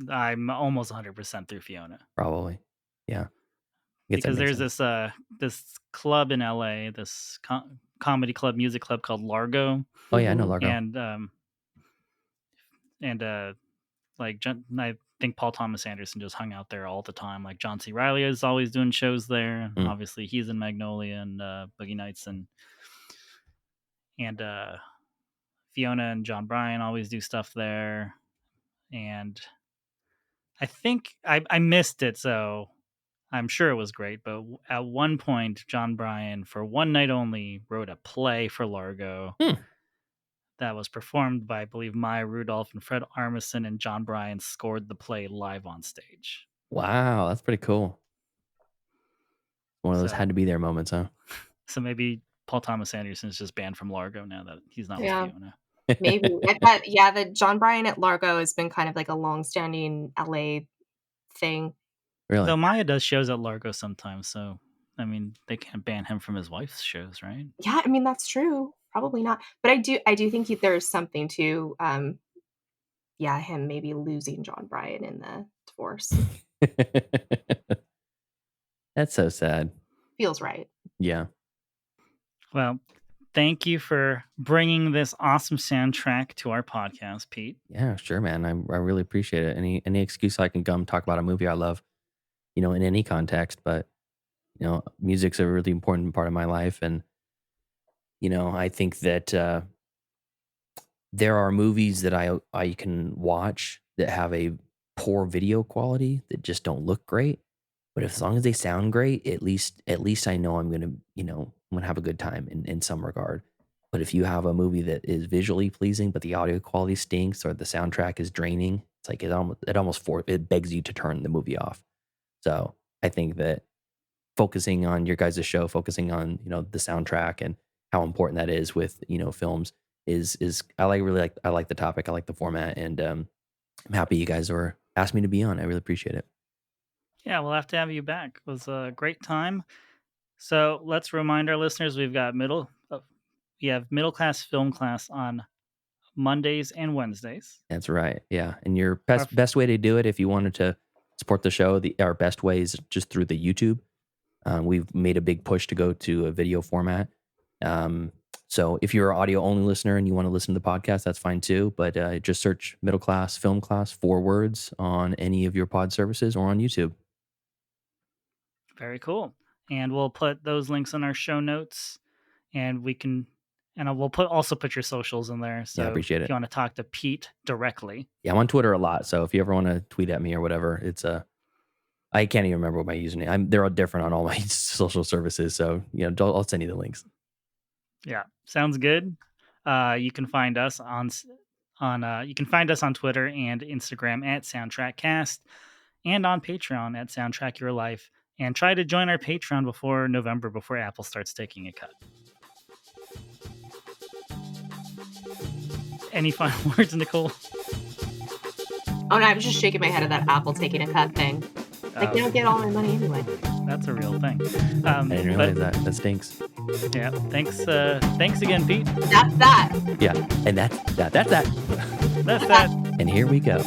I'm almost 100% through Fiona. Probably. Yeah. I guess that Because makes there's sense. this club in LA, this comedy club, music club called Largo, Oh, yeah, I know Mhm. Largo. and and like I think Paul Thomas Anderson just hung out there all the time. Like John C. Riley is always doing shows there. Mm. Obviously, he's in Magnolia and Boogie Nights, and Fiona and John Bryan always do stuff there. And I think I missed it, so I'm sure it was great. But at one point, John Bryan, for one night only, wrote a play for Largo Hmm. that was performed by, I believe, Maya Rudolph and Fred Armisen, and John Bryan scored the play live on stage. Wow, that's pretty cool. One of those So, had to be there moments, huh? so maybe Paul Thomas Anderson is just banned from Largo now that he's not with Yeah, Fiona. maybe. I bet yeah, the John Bryan at Largo has been kind of like a long-standing LA thing. Really? Though Maya does shows at Largo sometimes, so I mean they can't ban him from his wife's shows, right? Yeah, I mean, that's true. Probably not. But I do think there's something to, yeah, him maybe losing John Bryan in the divorce. That's so sad. Feels right. Yeah. Well, thank you for bringing this awesome soundtrack to our podcast, Pete. Yeah, sure, man. I really appreciate it. Any excuse I can come talk about a movie I love, in any context. But music's a really important part of my life, and I think that there are movies that I can watch that have a poor video quality that just don't look great. But as long as they sound great, at least I know I'm gonna have a good time in some regard. But if you have a movie that is visually pleasing, but the audio quality stinks or the soundtrack is draining, it's like it begs you to turn the movie off. So I think that focusing on your guys' show, focusing on, the soundtrack and how important that is with, films is I like the topic. I like the format, and I'm happy you guys were asked me to be on. I really appreciate it. Yeah, we'll have to have you back. It was a great time. So let's remind our listeners we have middle class film class on Mondays and Wednesdays. That's right. Yeah. And your Our best way to do it if you wanted to support the show, our best way is just through the YouTube. We've made a big push to go to a video format. Um, so if you're an audio only listener and you want to listen to the podcast, that's fine too. But just search middle class film class, 4 words, on any of your pod services or on YouTube. Very cool. And we'll put those links in our show notes, and we'll put your socials in there. Yeah, I So appreciate if you it. want to talk to Pete directly, Yeah, I'm on Twitter a lot. So if you ever want to tweet at me or whatever, I can't even remember what my username. They're all different on all my social services. So I'll send you the links. yeah, sounds good. You can find us you can find us on Twitter and Instagram at SoundtrackCast, and on Patreon at Soundtrack Your Life. And try to join our Patreon before November, before Apple starts taking a cut. Any final words, Nicole? Oh, no, I was just shaking my head at that Apple taking a cut thing. Like, they don't get all my money anyway. That's a real thing. I didn't realize that. That stinks. Yeah, thanks again, Pete. That's that. Yeah, and that's that. That's that. And here we go.